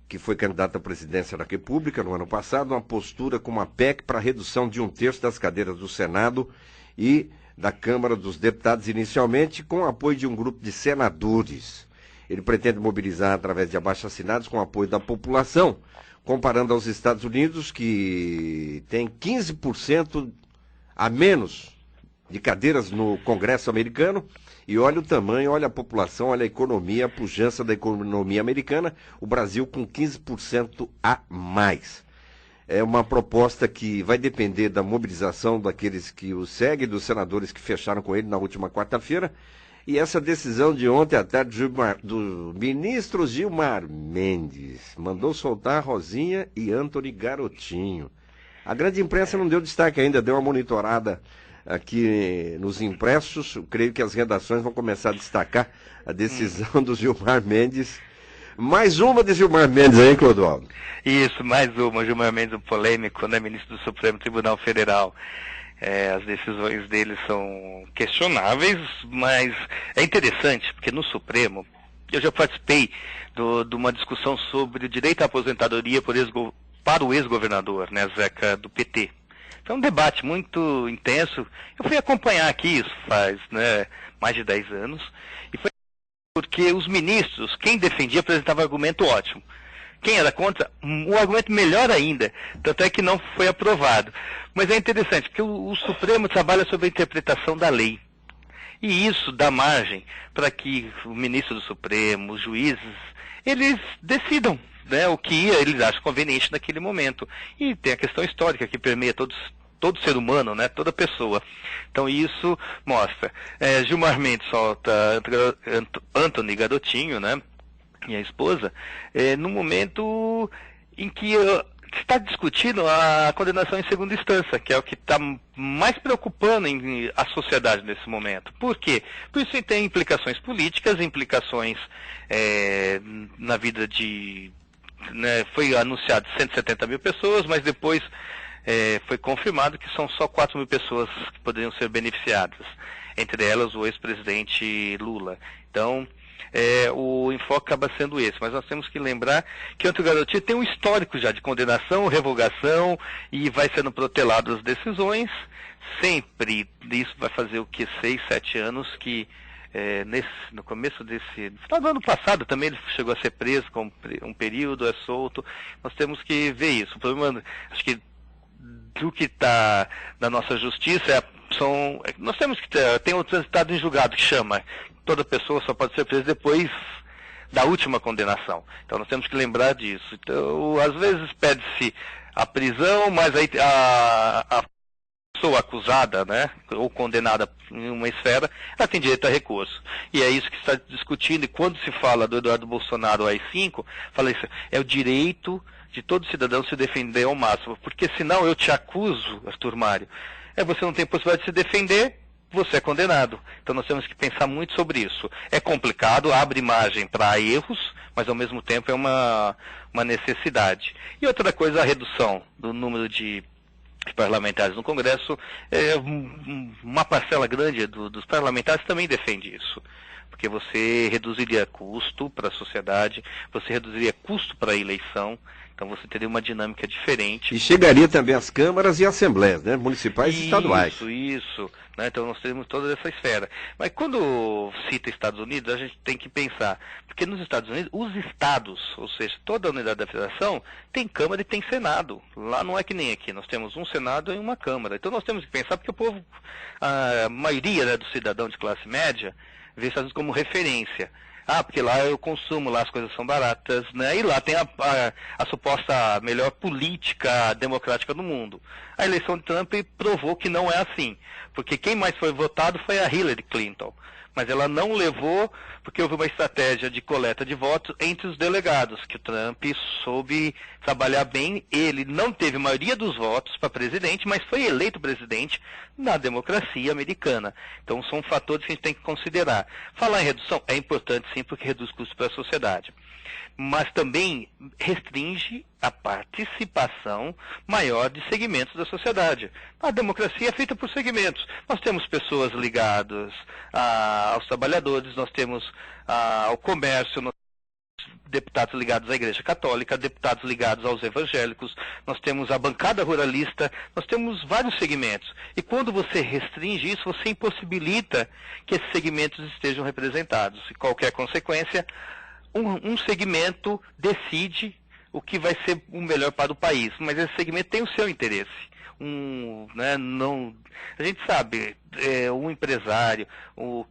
que foi candidato à presidência da República no ano passado, uma postura com uma PEC para redução de 1/3 das cadeiras do Senado e da Câmara dos Deputados, inicialmente, com o apoio de um grupo de senadores. Ele pretende mobilizar através de abaixo-assinados com o apoio da população, comparando aos Estados Unidos, que tem 15% a menos de cadeiras no Congresso americano. E olha o tamanho, olha a população, olha a economia, a pujança da economia americana, o Brasil com 15% a mais. É uma proposta que vai depender da mobilização daqueles que o seguem, dos senadores que fecharam com ele na última quarta-feira. E essa decisão de ontem à tarde do ministro Gilmar Mendes mandou soltar Rosinha e Antony Garotinho. A grande imprensa não deu destaque ainda, deu uma monitorada aqui nos impressos. Eu creio que as redações vão começar a destacar a decisão do Gilmar Mendes. Mais uma de Gilmar Mendes aí, Clodoaldo. Isso, mais uma. Gilmar Mendes, o polêmico, né, ministro do Supremo Tribunal Federal. As decisões dele são questionáveis, mas é interessante, porque no Supremo, eu já participei de uma discussão sobre o direito à aposentadoria para o ex-governador, né, Zeca, do PT. Foi um debate muito intenso. Eu fui acompanhar aqui, isso faz, né, mais de 10 anos, e foi porque os ministros, quem defendia, apresentava argumento ótimo. Quem era contra, um argumento melhor ainda, tanto é que não foi aprovado. Mas é interessante, porque o Supremo trabalha sobre a interpretação da lei. E isso dá margem para que o ministro do Supremo, os juízes, eles decidam, né, o que eles acham conveniente naquele momento. E tem a questão histórica que permeia todo ser humano, né, toda pessoa. Então isso mostra. Gilmar Mendes solta Antony Garotinho, né, minha esposa, no momento em que está discutindo a condenação em segunda instância, que é o que está mais preocupando a sociedade nesse momento. Por quê? Por isso tem implicações políticas, implicações na vida de... Né, foi anunciado 170 mil pessoas, mas depois foi confirmado que são só 4 mil pessoas que poderiam ser beneficiadas, entre elas o ex-presidente Lula. Então, o enfoque acaba sendo esse, mas nós temos que lembrar que o Antony Garotinho tem um histórico já de condenação, revogação, e vai sendo protelado as decisões, sempre. Isso vai fazer o que, 6, 7 anos que no começo no final do ano passado também ele chegou a ser preso com um período, é solto. Nós temos que ver isso. O problema, acho que do que está na nossa justiça nós temos que tem o transitado em julgado que chama, toda pessoa só pode ser presa depois da última condenação. Então nós temos que lembrar disso. Então, às vezes pede-se a prisão, mas aí a pessoa acusada, né, ou condenada em uma esfera, ela tem direito a recurso. E é isso que se está discutindo, e quando se fala do Eduardo Bolsonaro AI-5, fala isso, é o direito de todo cidadão se defender ao máximo, porque senão eu te acuso, Arthur Mário, você não tem possibilidade de se defender, você é condenado. Então nós temos que pensar muito sobre isso. É complicado, abre margem para erros, mas ao mesmo tempo é uma necessidade. E outra coisa, a redução do número de parlamentares no Congresso, uma parcela grande dos parlamentares também defende isso. Porque você reduziria custo para a sociedade, você reduziria custo para a eleição, então você teria uma dinâmica diferente. E chegaria também às câmaras e assembleias, né, municipais e estaduais. Isso. Né, então nós temos toda essa esfera. Mas quando cita Estados Unidos, a gente tem que pensar, porque nos Estados Unidos, os estados, ou seja, toda a unidade da federação, tem Câmara e tem Senado. Lá não é que nem aqui, nós temos um Senado e uma Câmara. Então nós temos que pensar, porque o povo, a maioria, né, do cidadão de classe média, vê Estados Unidos como referência. Porque lá eu consumo, lá as coisas são baratas, né? E lá tem a suposta melhor política democrática do mundo. A eleição de Trump provou que não é assim, porque quem mais foi votado foi a Hillary Clinton. Mas ela não levou, porque houve uma estratégia de coleta de votos entre os delegados, que o Trump soube trabalhar bem. Ele não teve maioria dos votos para presidente, mas foi eleito presidente na democracia americana. Então são fatores que a gente tem que considerar. Falar em redução é importante sim, porque reduz custos para a sociedade. Mas também restringe a participação maior de segmentos da sociedade. A democracia é feita por segmentos. Nós temos pessoas ligadas aos trabalhadores, nós temos ao comércio, nós temos deputados ligados à Igreja Católica, deputados ligados aos evangélicos, nós temos a bancada ruralista, nós temos vários segmentos. E quando você restringe isso, você impossibilita que esses segmentos estejam representados. E qualquer consequência, um segmento decide o que vai ser o melhor para o país, mas esse segmento tem o seu interesse. A gente sabe, um empresário,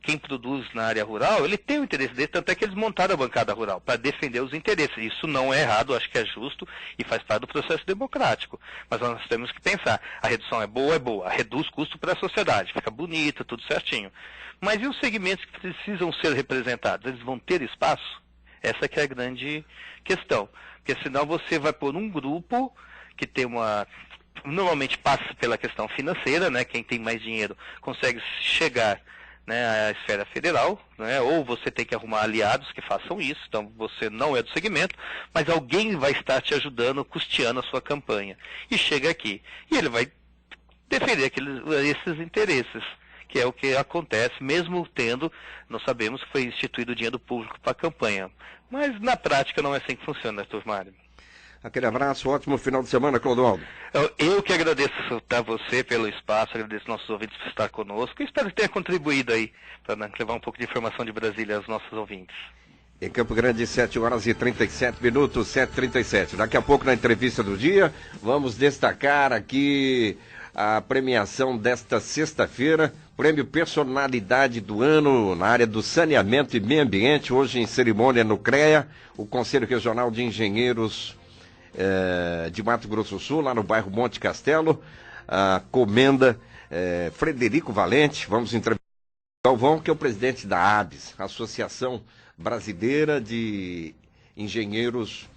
quem produz na área rural, ele tem o interesse dele, tanto é que eles montaram a bancada rural para defender os interesses. Isso não é errado, acho que é justo e faz parte do processo democrático. Mas nós temos que pensar, a redução é boa, reduz custo para a sociedade, fica bonita, tudo certinho. Mas e os segmentos que precisam ser representados? Eles vão ter espaço? Essa que é a grande questão. Porque senão você vai pôr um grupo que tem normalmente passa pela questão financeira, né? Quem tem mais dinheiro consegue chegar, né, à esfera federal, né? Ou você tem que arrumar aliados que façam isso, então você não é do segmento, mas alguém vai estar te ajudando, custeando a sua campanha. E chega aqui, e ele vai defender esses interesses, que é o que acontece, mesmo tendo, nós sabemos que foi instituído dinheiro público para a campanha. Mas na prática não é assim que funciona, Arthur Mário. Aquele abraço, ótimo final de semana, Clodoaldo. Eu que agradeço a você pelo espaço, agradeço nossos ouvintes por estar conosco e espero que tenha contribuído aí para levar um pouco de informação de Brasília aos nossos ouvintes. Em Campo Grande, 7 horas e 37 minutos, 7h37. Daqui a pouco, na entrevista do dia, vamos destacar aqui a premiação desta sexta-feira, Prêmio Personalidade do Ano na área do saneamento e meio ambiente, hoje em cerimônia no CREA, o Conselho Regional de Engenheiros de Mato Grosso do Sul, lá no bairro Monte Castelo, a comenda Frederico Valente. Vamos entrevistar o Galvão, que é o presidente da ABS, Associação Brasileira de Engenheiros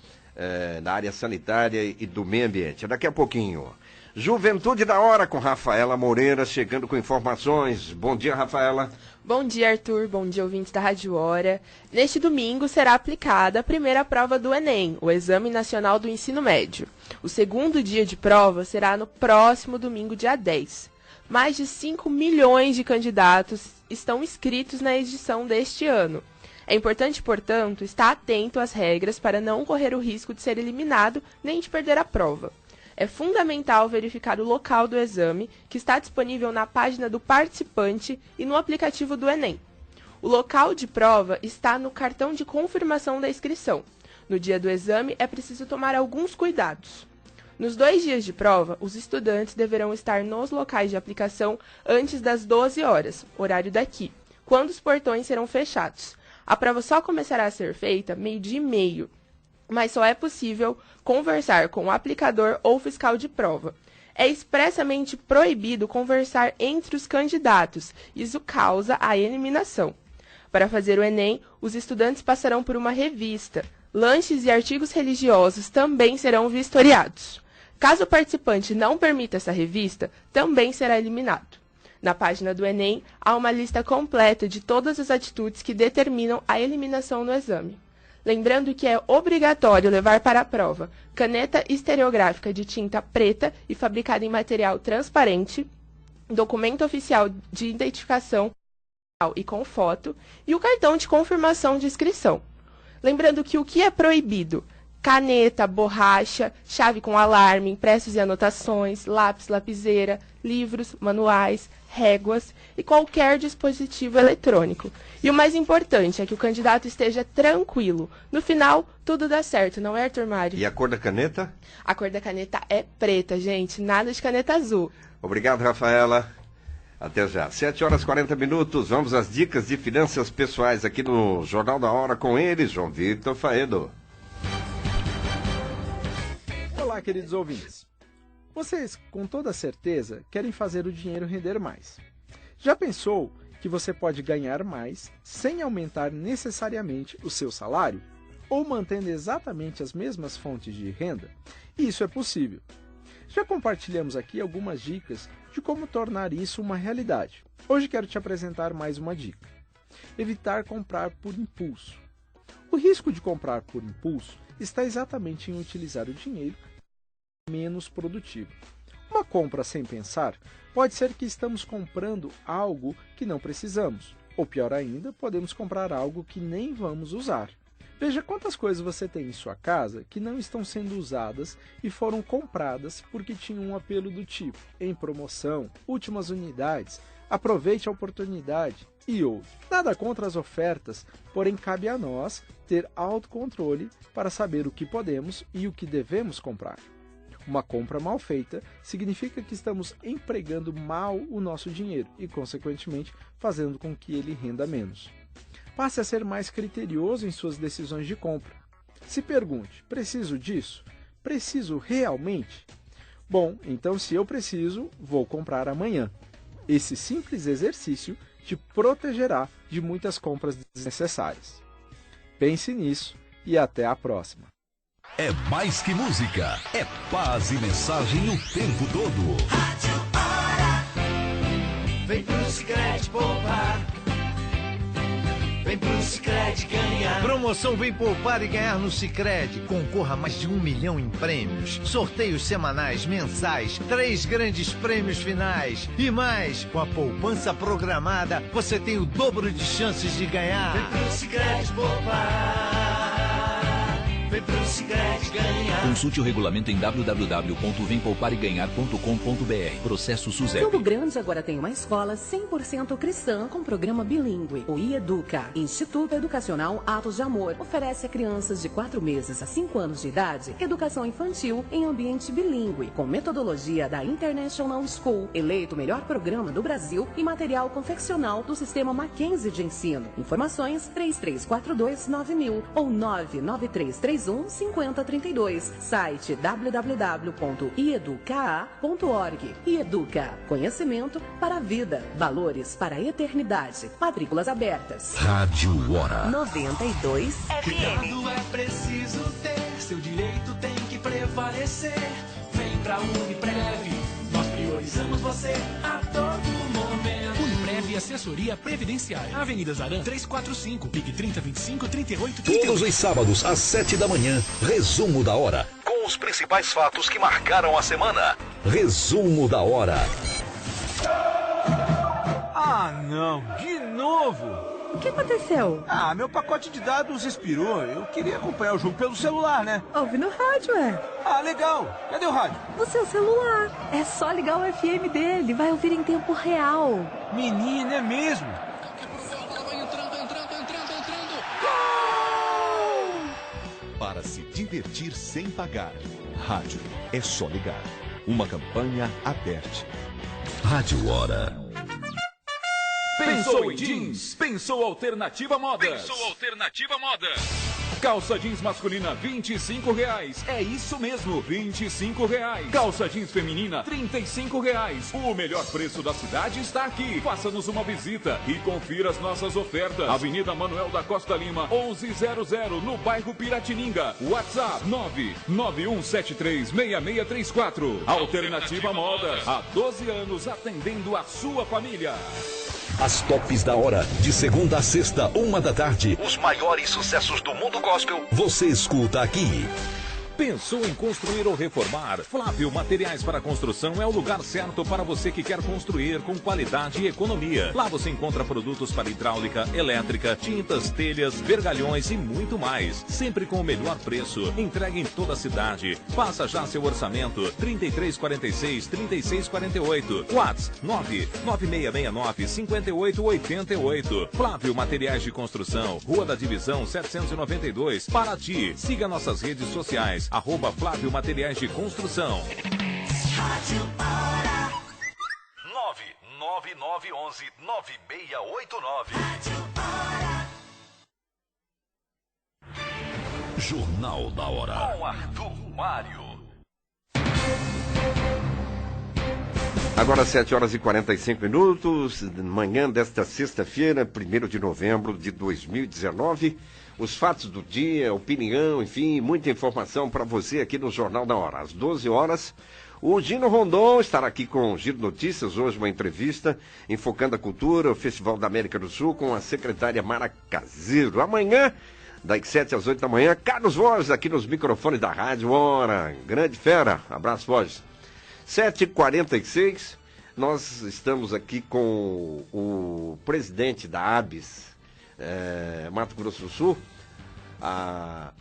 na área sanitária e do meio ambiente. Daqui a pouquinho. Juventude da Hora com Rafaela Moreira, chegando com informações. Bom dia, Rafaela. Bom dia, Arthur. Bom dia, ouvintes da Rádio Hora. Neste domingo será aplicada a primeira prova do Enem, o Exame Nacional do Ensino Médio. O segundo dia de prova será no próximo domingo, dia 10. Mais de 5 milhões de candidatos estão inscritos na edição deste ano. É importante, portanto, estar atento às regras para não correr o risco de ser eliminado nem de perder a prova. É fundamental verificar o local do exame, que está disponível na página do participante e no aplicativo do Enem. O local de prova está no cartão de confirmação da inscrição. No dia do exame, é preciso tomar alguns cuidados. Nos 2 dias de prova, os estudantes deverão estar nos locais de aplicação antes das 12 horas, horário daqui, quando os portões serão fechados. A prova só começará a ser feita 12h30. Mas só é possível conversar com o aplicador ou fiscal de prova. É expressamente proibido conversar entre os candidatos. Isso causa a eliminação. Para fazer o Enem, os estudantes passarão por uma revista. Lanches e artigos religiosos também serão vistoriados. Caso o participante não permita essa revista, também será eliminado. Na página do Enem, há uma lista completa de todas as atitudes que determinam a eliminação no exame. Lembrando que é obrigatório levar para a prova caneta estereográfica de tinta preta e fabricada em material transparente, documento oficial de identificação e com foto, e o cartão de confirmação de inscrição. Lembrando que o que é proibido? Caneta, borracha, chave com alarme, impressos e anotações, lápis, lapiseira, livros, manuais, réguas e qualquer dispositivo eletrônico. E o mais importante é que o candidato esteja tranquilo. No final, tudo dá certo, não é, Arthur Mário? E a cor da caneta? A cor da caneta é preta, gente, nada de caneta azul. Obrigado, Rafaela. Até já. 7h40. Vamos às dicas de finanças pessoais aqui no Jornal da Hora com ele, João Vitor Faedo. Olá, queridos ouvintes. Vocês, com toda certeza, querem fazer o dinheiro render mais. Já pensou que você pode ganhar mais sem aumentar necessariamente o seu salário? Ou mantendo exatamente as mesmas fontes de renda? Isso é possível. Já compartilhamos aqui algumas dicas de como tornar isso uma realidade. Hoje quero te apresentar mais uma dica. Evitar comprar por impulso. O risco de comprar por impulso está exatamente em utilizar o dinheiro menos produtivo. Uma compra sem pensar pode ser que estamos comprando algo que não precisamos, ou pior ainda, podemos comprar algo que nem vamos usar. Veja quantas coisas você tem em sua casa que não estão sendo usadas e foram compradas porque tinham um apelo do tipo em promoção, últimas unidades, aproveite a oportunidade e outros. Nada contra as ofertas, porém cabe a nós ter autocontrole para saber o que podemos e o que devemos comprar. Uma compra mal feita significa que estamos empregando mal o nosso dinheiro e, consequentemente, fazendo com que ele renda menos. Passe a ser mais criterioso em suas decisões de compra. Se pergunte, preciso disso? Preciso realmente? Bom, então se eu preciso, vou comprar amanhã. Esse simples exercício te protegerá de muitas compras desnecessárias. Pense nisso e até a próxima. É mais que música, é paz e mensagem o tempo todo. Rádio Hora. Vem pro Sicredi poupar. Vem pro Sicredi ganhar. Promoção Vem Poupar e Ganhar no Sicredi. Concorra a mais de 1 milhão em prêmios. Sorteios semanais, mensais, 3 grandes prêmios finais. E mais, com a poupança programada, você tem o dobro de chances de ganhar. Vem pro Sicredi poupar. Vem pro Sicredi ganhar. Consulte o regulamento em www.vempoupareganhar.com.br. Processo SUSEP. Campo Grande agora tem uma escola 100% cristã com programa bilíngue. O IEDUCA, Instituto Educacional Atos de Amor, oferece a crianças de 4 meses a 5 anos de idade educação infantil em ambiente bilíngue, com metodologia da International School, eleito o melhor programa do Brasil e material confeccional do sistema Mackenzie de ensino. Informações 3342-9000 ou 99331-5032. Site www.ieduca.org. Ieduca, conhecimento para a vida, valores para a eternidade. Matrículas abertas. Rádio Hora 92 FM. Cuidado é preciso ter, seu direito tem que prevalecer. Vem pra Uniprev, nós priorizamos você a todo momento. Uniprev Assessoria Previdenciária. Avenida Zaran 345, PIC 3025-3838. Todos os sábados às 7 da manhã, resumo da hora, com os principais fatos que marcaram a semana. Resumo da hora. Ah, não, de novo! O que aconteceu? Ah, meu pacote de dados expirou. Eu queria acompanhar o jogo pelo celular, né? Ouve no rádio, Ah, legal. Cadê o rádio? No seu celular. É só ligar o FM dele. Vai ouvir em tempo real. Menina, é mesmo? Para se divertir sem pagar. Rádio é só ligar. Uma campanha aberta. Rádio Hora. Pensou em jeans? Pensou Alternativa Modas. Pensou Alternativa Modas. Calça jeans masculina R$25. É isso mesmo, R$25. Calça jeans feminina R$35. O melhor preço da cidade está aqui. Faça-nos uma visita e confira as nossas ofertas. Avenida Manuel da Costa Lima, 1100, no bairro Piratininga. WhatsApp 991736634. Alternativa Modas. Há 12 anos atendendo a sua família. As tops da hora, de segunda a sexta, 1 da tarde. Os maiores sucessos do mundo gospel, você escuta aqui. Pensou em construir ou reformar? Flávio Materiais para Construção é o lugar certo para você que quer construir com qualidade e economia. Lá você encontra produtos para hidráulica, elétrica, tintas, telhas, vergalhões e muito mais. Sempre com o melhor preço. Entregue em toda a cidade. Faça já seu orçamento. 3346-3648. WhatsApp 99669-5888. Flávio Materiais de Construção. Rua da Divisão 792. Paraty. Siga nossas redes sociais. @Flávio Materiais de Construção. Rádio Hora. 99911-9689. Jornal da Hora. Com Arthur Mário. Agora 7h45, manhã desta sexta-feira, 1º de novembro de 2019. Os fatos do dia, opinião, enfim, muita informação para você aqui no Jornal da Hora. Às 12 horas, o Gino Rondon estará aqui com o Giro Notícias, hoje uma entrevista enfocando a cultura, o Festival da América do Sul, com a secretária Mara Caseiro. Amanhã, das 7 às 8 da manhã, Carlos Voz aqui nos microfones da Rádio Hora. Grande fera, abraço Voz. 7h46, nós estamos aqui com o presidente da ABS, Mato Grosso do Sul, a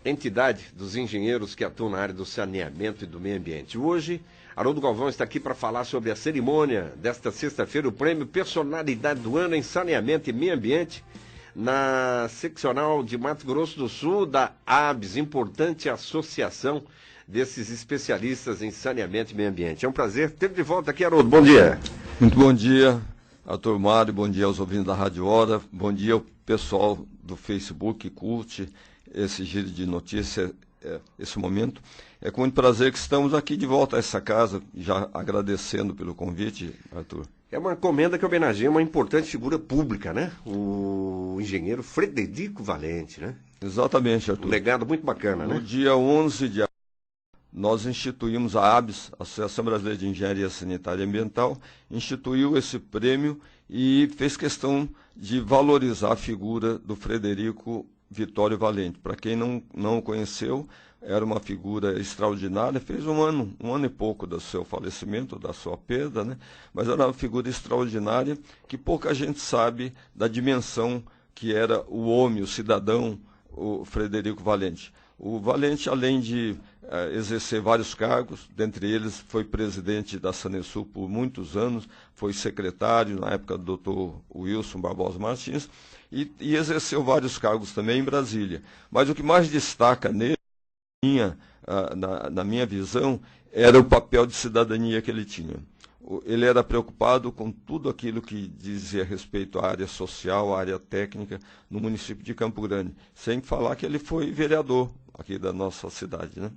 entidade dos engenheiros que atuam na área do saneamento e do meio ambiente. Hoje, Haroldo Galvão está aqui para falar sobre a cerimônia desta sexta-feira, o prêmio Personalidade do Ano em Saneamento e Meio Ambiente, na seccional de Mato Grosso do Sul, da ABS, importante associação desses especialistas em saneamento e meio ambiente. É um prazer ter de volta aqui, Haroldo. Bom dia. Muito bom dia, Arthur Mário, bom dia aos ouvintes da Rádio Hora, bom dia ao pessoal do Facebook que curte esse giro de notícias, esse momento. É com muito prazer que estamos aqui de volta a essa casa, já agradecendo pelo convite, Arthur. É uma encomenda que homenageia uma importante figura pública, né? O engenheiro Frederico Valente, né? Exatamente, Arthur. Um legado muito bacana, né? No dia 11 de abril, nós instituímos a ABS, Associação Brasileira de Engenharia Sanitária e Ambiental, instituiu esse prêmio e fez questão de valorizar a figura do Frederico Vitório Valente. Para quem não o conheceu, era uma figura extraordinária, fez um ano e pouco do seu falecimento, da sua perda, né? Mas era uma figura extraordinária que pouca gente sabe da dimensão que era o homem, o cidadão, o Frederico Valente. O Valente, além de exercer vários cargos, dentre eles foi presidente da Sanesul por muitos anos, foi secretário na época do Dr. Wilson Barbosa Martins, e exerceu vários cargos também em Brasília. Mas o que mais destaca nele, na minha visão, era o papel de cidadania que ele tinha. Ele era preocupado com tudo aquilo que dizia respeito à área social, à área técnica, no município de Campo Grande. Sem falar que ele foi vereador aqui da nossa cidade, né?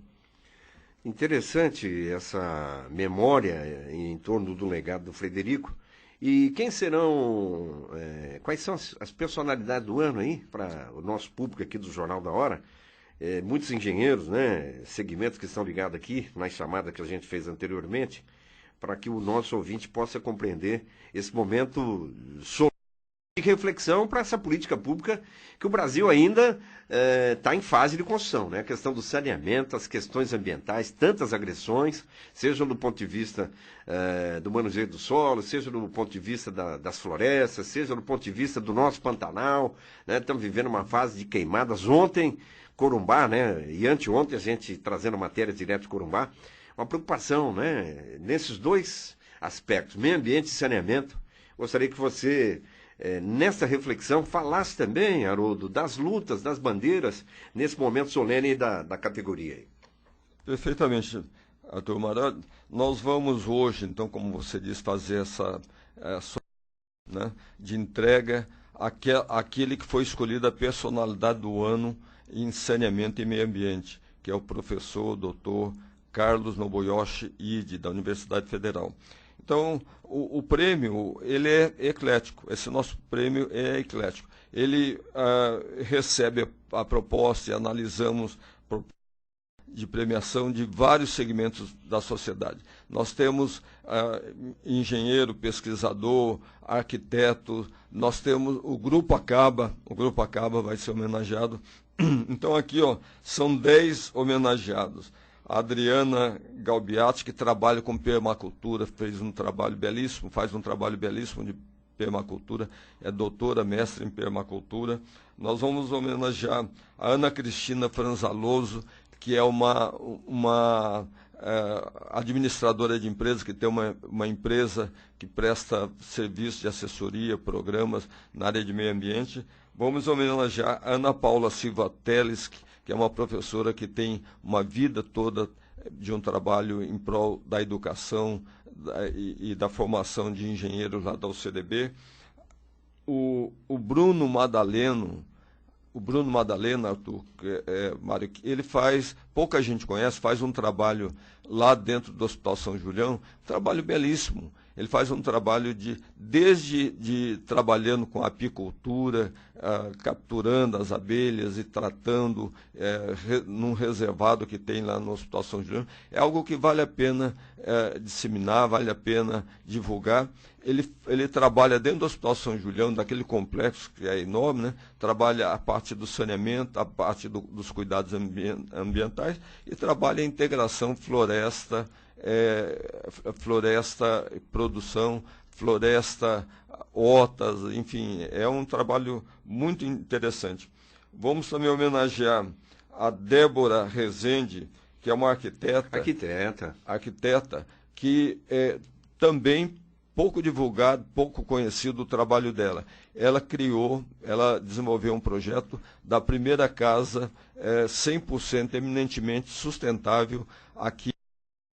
Interessante essa memória em torno do legado do Frederico. E quem serão, quais são as personalidades do ano aí, para o nosso público aqui do Jornal da Hora? Muitos engenheiros, né, segmentos que estão ligados aqui, na chamada que a gente fez anteriormente, para que o nosso ouvinte possa compreender esse momento de reflexão para essa política pública que o Brasil ainda está em fase de construção, né? A questão do saneamento, as questões ambientais, tantas agressões, seja do ponto de vista do manuseio do solo, seja do ponto de vista das florestas, seja do ponto de vista do nosso Pantanal, né? Estamos vivendo uma fase de queimadas. Ontem, Corumbá, né? E anteontem a gente trazendo matéria direto de Corumbá, uma preocupação, né? Nesses dois aspectos, meio ambiente e saneamento. Gostaria que você, nessa reflexão, falasse também, Haroldo, das lutas, das bandeiras, nesse momento solene da categoria. Perfeitamente, Arthur Mará. Nós vamos hoje, então, como você disse, fazer essa né, de entrega àquele que foi escolhido a personalidade do ano em saneamento e meio ambiente, que é o professor, doutor Carlos Nobuyoshi Ide, da Universidade Federal. Então, o prêmio, ele é eclético, esse nosso prêmio é eclético. Ele recebe a proposta e analisamos de premiação de vários segmentos da sociedade. Nós temos engenheiro, pesquisador, arquiteto, nós temos o Grupo Acaba vai ser homenageado. Então aqui, ó, são 10 homenageados. A Adriana Galbiati, que trabalha com permacultura, faz um trabalho belíssimo de permacultura, é doutora, mestre em permacultura. Nós vamos homenagear a Ana Cristina Franzaloso, que é uma administradora de empresas, que tem uma empresa que presta serviço de assessoria, programas na área de meio ambiente. Vamos homenagear a Ana Paula Silva Teles, que é uma professora que tem uma vida toda de um trabalho em prol da educação e da formação de engenheiros lá da UCDB. O Bruno Madaleno, Arthur, Mário, ele faz, pouca gente conhece, faz um trabalho lá dentro do Hospital São Julião, um trabalho belíssimo. Ele faz um trabalho desde trabalhando com apicultura, capturando as abelhas e tratando num reservado que tem lá no Hospital São Julião. É algo que vale a pena disseminar, vale a pena divulgar. Ele trabalha dentro do Hospital São Julião, daquele complexo que é enorme, né? Trabalha a parte do saneamento, a parte dos cuidados ambientais e trabalha a integração floresta, produção, floresta, hortas, enfim, é um trabalho muito interessante. Vamos também homenagear a Débora Rezende, que é uma arquiteta que também pouco divulgado, pouco conhecido o trabalho dela. Ela desenvolveu um projeto da primeira casa 100% eminentemente sustentável aqui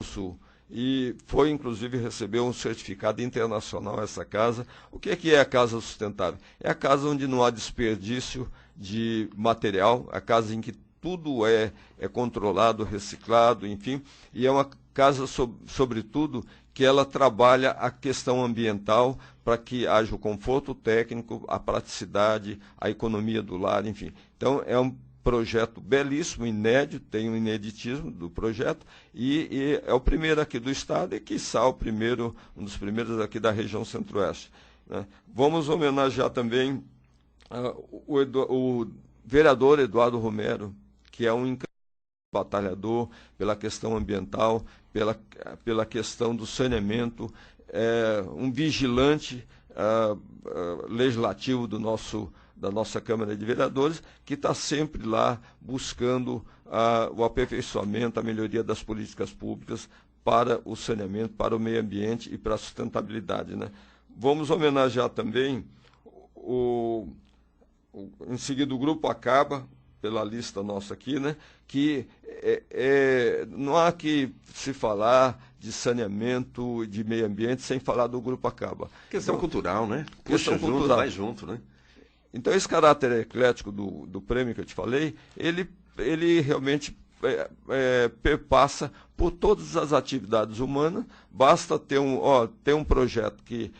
no Sul. E foi, inclusive, recebeu um certificado internacional essa casa. O que é a casa sustentável? É a casa onde não há desperdício de material, a casa em que tudo é controlado, reciclado, enfim, e é uma casa, sobretudo, que ela trabalha a questão ambiental para que haja o conforto técnico, a praticidade, a economia do lar, enfim. Então, é um projeto belíssimo, inédito, tem um ineditismo do projeto, e é o primeiro aqui do Estado e, quiçá, um dos primeiros aqui da região Centro-Oeste, né? Vamos homenagear também o vereador Eduardo Romero, que é um batalhador pela questão ambiental, pela questão do saneamento, um vigilante legislativo da nossa Câmara de Vereadores, que está sempre lá buscando o aperfeiçoamento, a melhoria das políticas públicas para o saneamento, para o meio ambiente e para a sustentabilidade, né? Vamos homenagear também, em seguida, o Grupo Acaba, pela lista nossa aqui, né, que não há que se falar de saneamento, de meio ambiente, sem falar do Grupo Acaba. Questão cultural, né? Questão cultural. Vai junto, né? Então, esse caráter eclético do prêmio que eu te falei, ele realmente perpassa por todas as atividades humanas. Basta ter um projeto que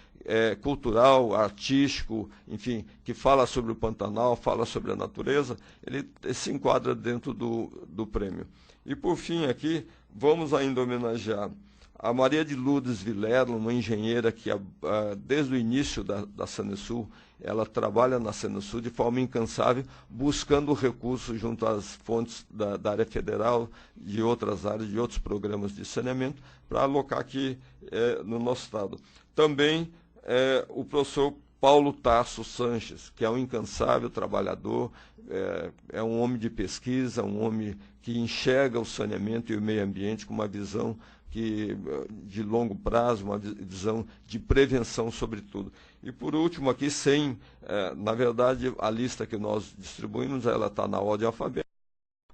cultural, artístico, enfim, que fala sobre o Pantanal, fala sobre a natureza, ele se enquadra dentro do prêmio. E, por fim, aqui, vamos ainda homenagear a Maria de Lourdes Vilela, uma engenheira que, desde o início da Sanesul, ela trabalha na Sanesul de forma incansável, buscando recursos junto às fontes da área federal, de outras áreas, de outros programas de saneamento, para alocar aqui no nosso estado. Também o professor Paulo Tasso Sanches, que é um incansável trabalhador, é um homem de pesquisa, um homem que enxerga o saneamento e o meio ambiente com uma visão de longo prazo, uma visão de prevenção, sobretudo. E, por último, aqui, na verdade, a lista que nós distribuímos, ela está na ordem alfabética.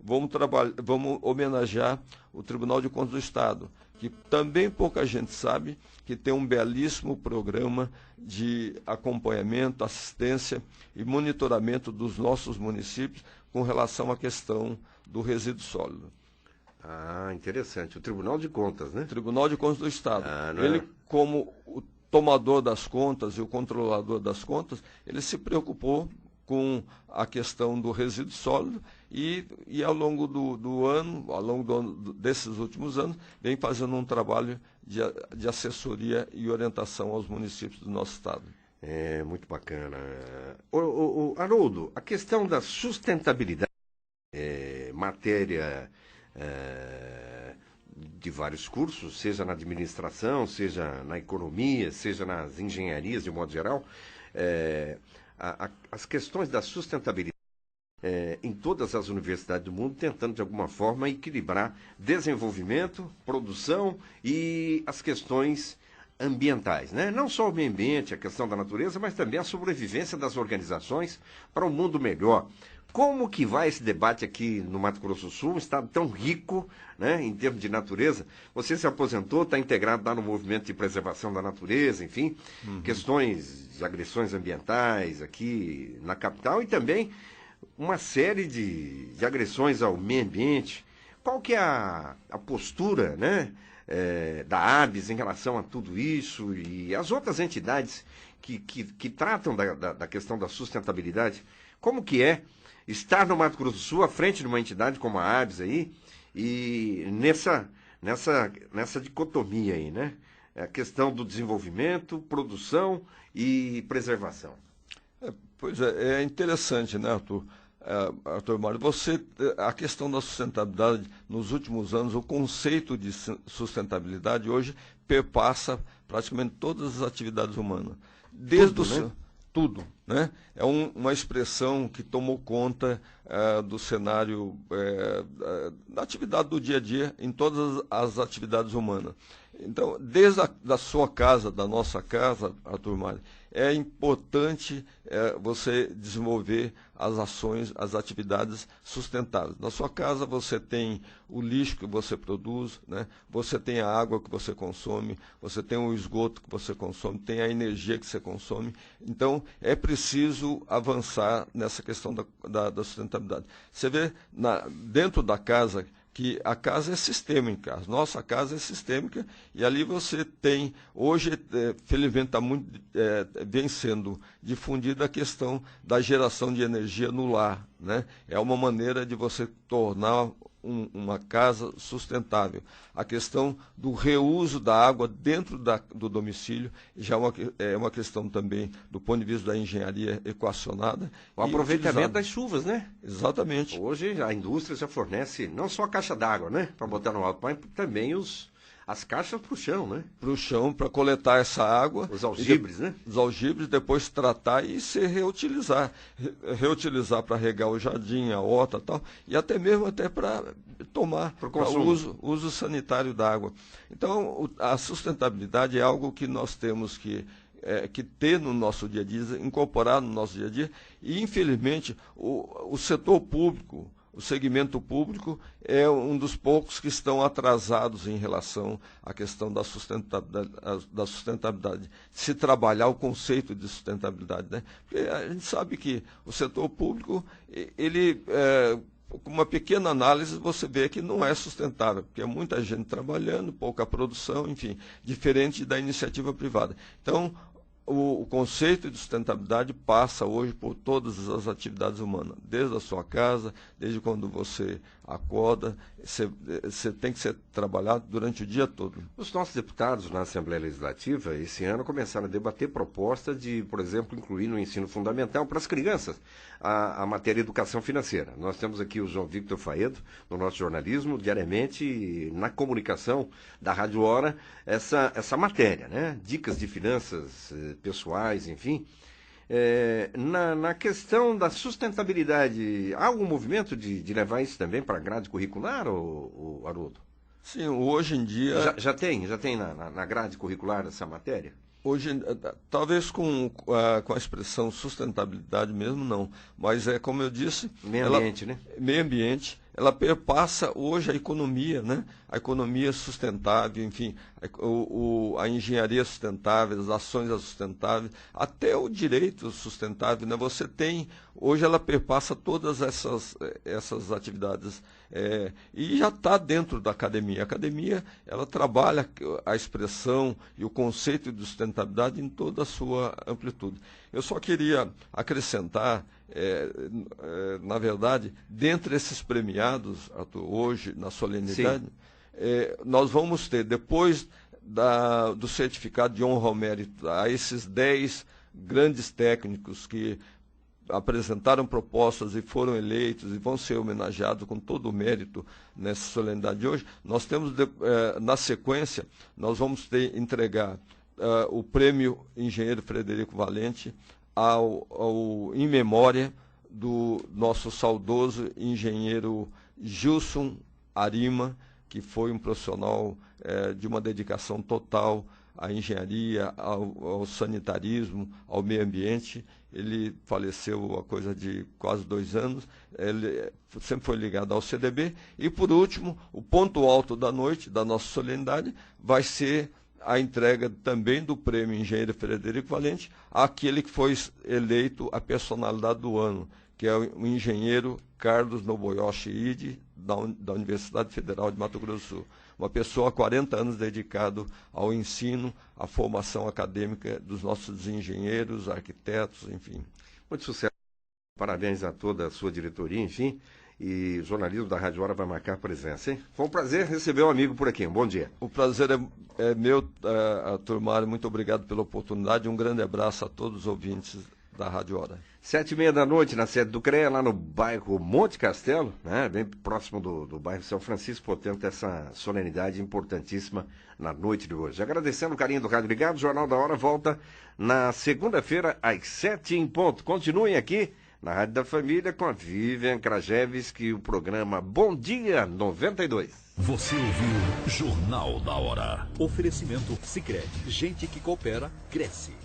Vamos homenagear o Tribunal de Contas do Estado, que também pouca gente sabe, que tem um belíssimo programa de acompanhamento, assistência e monitoramento dos nossos municípios com relação à questão do resíduo sólido. Ah, interessante. O Tribunal de Contas, né? Tribunal de Contas do Estado. Ele, como o tomador das contas e o controlador das contas, ele se preocupou com a questão do resíduo sólido e ao longo desses últimos anos, vem fazendo um trabalho de assessoria e orientação aos municípios do nosso estado. É, muito bacana. Haroldo, a questão da sustentabilidade matéria de vários cursos, seja na administração, seja na economia, seja nas engenharias, de modo geral, as questões da sustentabilidade em todas as universidades do mundo, tentando de alguma forma equilibrar desenvolvimento, produção e as questões ambientais, né? Não só o meio ambiente, a questão da natureza, mas também a sobrevivência das organizações para um mundo melhor. Como que vai esse debate aqui no Mato Grosso do Sul, um estado tão rico, né, em termos de natureza? Você se aposentou, está integrado lá no movimento de preservação da natureza, enfim, questões de agressões ambientais aqui na capital e também uma série de agressões ao meio ambiente. Qual que é a postura, né, da ABS em relação a tudo isso e as outras entidades que tratam da questão da sustentabilidade? Como que é estar no Mato Grosso do Sul à frente de uma entidade como a ABS aí e nessa dicotomia aí, né? A questão do desenvolvimento, produção e preservação. Pois é interessante, né, Arthur? Arthur Mário, a questão da sustentabilidade, nos últimos anos, o conceito de sustentabilidade hoje perpassa praticamente todas as atividades humanas. Desde tudo, né? É uma expressão que tomou conta do cenário da atividade do dia a dia em todas as atividades humanas. Então, desde da sua casa, da nossa casa, Arthur Mário, é importante você desenvolver as ações, as atividades sustentáveis. Na sua casa você tem o lixo que você produz, né? Você tem a água que você consome, você tem o esgoto que você consome, tem a energia que você consome. Então, é preciso avançar nessa questão da sustentabilidade. Você vê dentro da casa que a casa é sistêmica, a nossa casa é sistêmica, e ali você tem, hoje, felizmente vem sendo difundida a questão da geração de energia no lar, né? É uma maneira de você tornar uma casa sustentável. A questão do reuso da água dentro do domicílio já é uma questão também do ponto de vista da engenharia equacionada. O aproveitamento das chuvas, né? Exatamente. Hoje a indústria já fornece não só a caixa d'água, né, para botar no alto, mas também as caixas para o chão, né? Para o chão, para coletar essa água. Os aljibres, né? Os aljibres, depois tratar e se reutilizar. Reutilizar para regar o jardim, a horta e tal, e até mesmo para tomar para uso sanitário da água. Então, a sustentabilidade é algo que nós temos que ter no nosso dia a dia, incorporar no nosso dia a dia, e infelizmente o setor público, o segmento público é um dos poucos que estão atrasados em relação à questão da sustentabilidade. Se trabalhar o conceito de sustentabilidade, né? Porque a gente sabe que o setor público, com uma pequena análise, você vê que não é sustentável, porque é muita gente trabalhando, pouca produção, enfim, diferente da iniciativa privada. Então, o conceito de sustentabilidade passa hoje por todas as atividades humanas, desde a sua casa, desde quando você acorda, você tem que ser trabalhado durante o dia todo. Os nossos deputados na Assembleia Legislativa, esse ano, começaram a debater propostas de, por exemplo, incluir no ensino fundamental para as crianças a matéria educação financeira. Nós temos aqui o João Victor Faedo, no nosso jornalismo, diariamente, na comunicação da Rádio Hora, essa matéria, né? Dicas de finanças pessoais, enfim. Na questão da sustentabilidade, há algum movimento de levar isso também para a grade curricular, ou Haroldo? Sim, hoje em dia... Já tem na grade curricular essa matéria? Hoje, talvez com a expressão sustentabilidade mesmo, não. Mas como eu disse... Meio ambiente, né? Meio ambiente. Ela perpassa hoje a economia, né? A economia sustentável, enfim, a engenharia sustentável, as ações sustentáveis, até o direito sustentável, né? Você tem, hoje ela perpassa todas essas atividades e já está dentro da academia. A academia, ela trabalha a expressão e o conceito de sustentabilidade em toda a sua amplitude. Eu só queria acrescentar, na verdade, dentre esses premiados, hoje, na solenidade, nós vamos ter, depois do certificado de honra ao mérito, a esses 10 grandes técnicos que apresentaram propostas e foram eleitos e vão ser homenageados com todo o mérito nessa solenidade de hoje, nós temos, na sequência, nós vamos entregar o prêmio Engenheiro Frederico Valente em memória do nosso saudoso engenheiro Gilson Arima, que foi um profissional de uma dedicação total à engenharia, ao sanitarismo, ao meio ambiente. Ele faleceu há coisa de quase 2 anos. Ele sempre foi ligado ao CDB. E, por último, o ponto alto da noite, da nossa solenidade, vai ser a entrega também do prêmio Engenheiro Frederico Valente àquele que foi eleito a personalidade do ano, que é o engenheiro Carlos Noboyoshi Ide, da Universidade Federal de Mato Grosso do Sul. Uma pessoa há 40 anos dedicado ao ensino, à formação acadêmica dos nossos engenheiros, arquitetos, enfim. Muito sucesso. Parabéns a toda a sua diretoria, enfim. E o jornalismo da Rádio Hora vai marcar presença, hein? Foi um prazer receber o amigo por aqui. Um bom dia. O prazer é meu, Arthur Mário. Muito obrigado pela oportunidade. Um grande abraço a todos os ouvintes da Rádio Hora. 7h30 da noite, na sede do CREA, lá no bairro Monte Castelo, né? Bem próximo do bairro São Francisco, portanto, essa solenidade importantíssima na noite de hoje. Agradecendo o carinho do Rádio Ligado, o Jornal da Hora volta na segunda-feira, às 7h em ponto. Continuem aqui na Rádio da Família com a Vivian Krajewski, o programa Bom Dia 92. Você ouviu Jornal da Hora. Oferecimento Sicredi. Gente que coopera, cresce.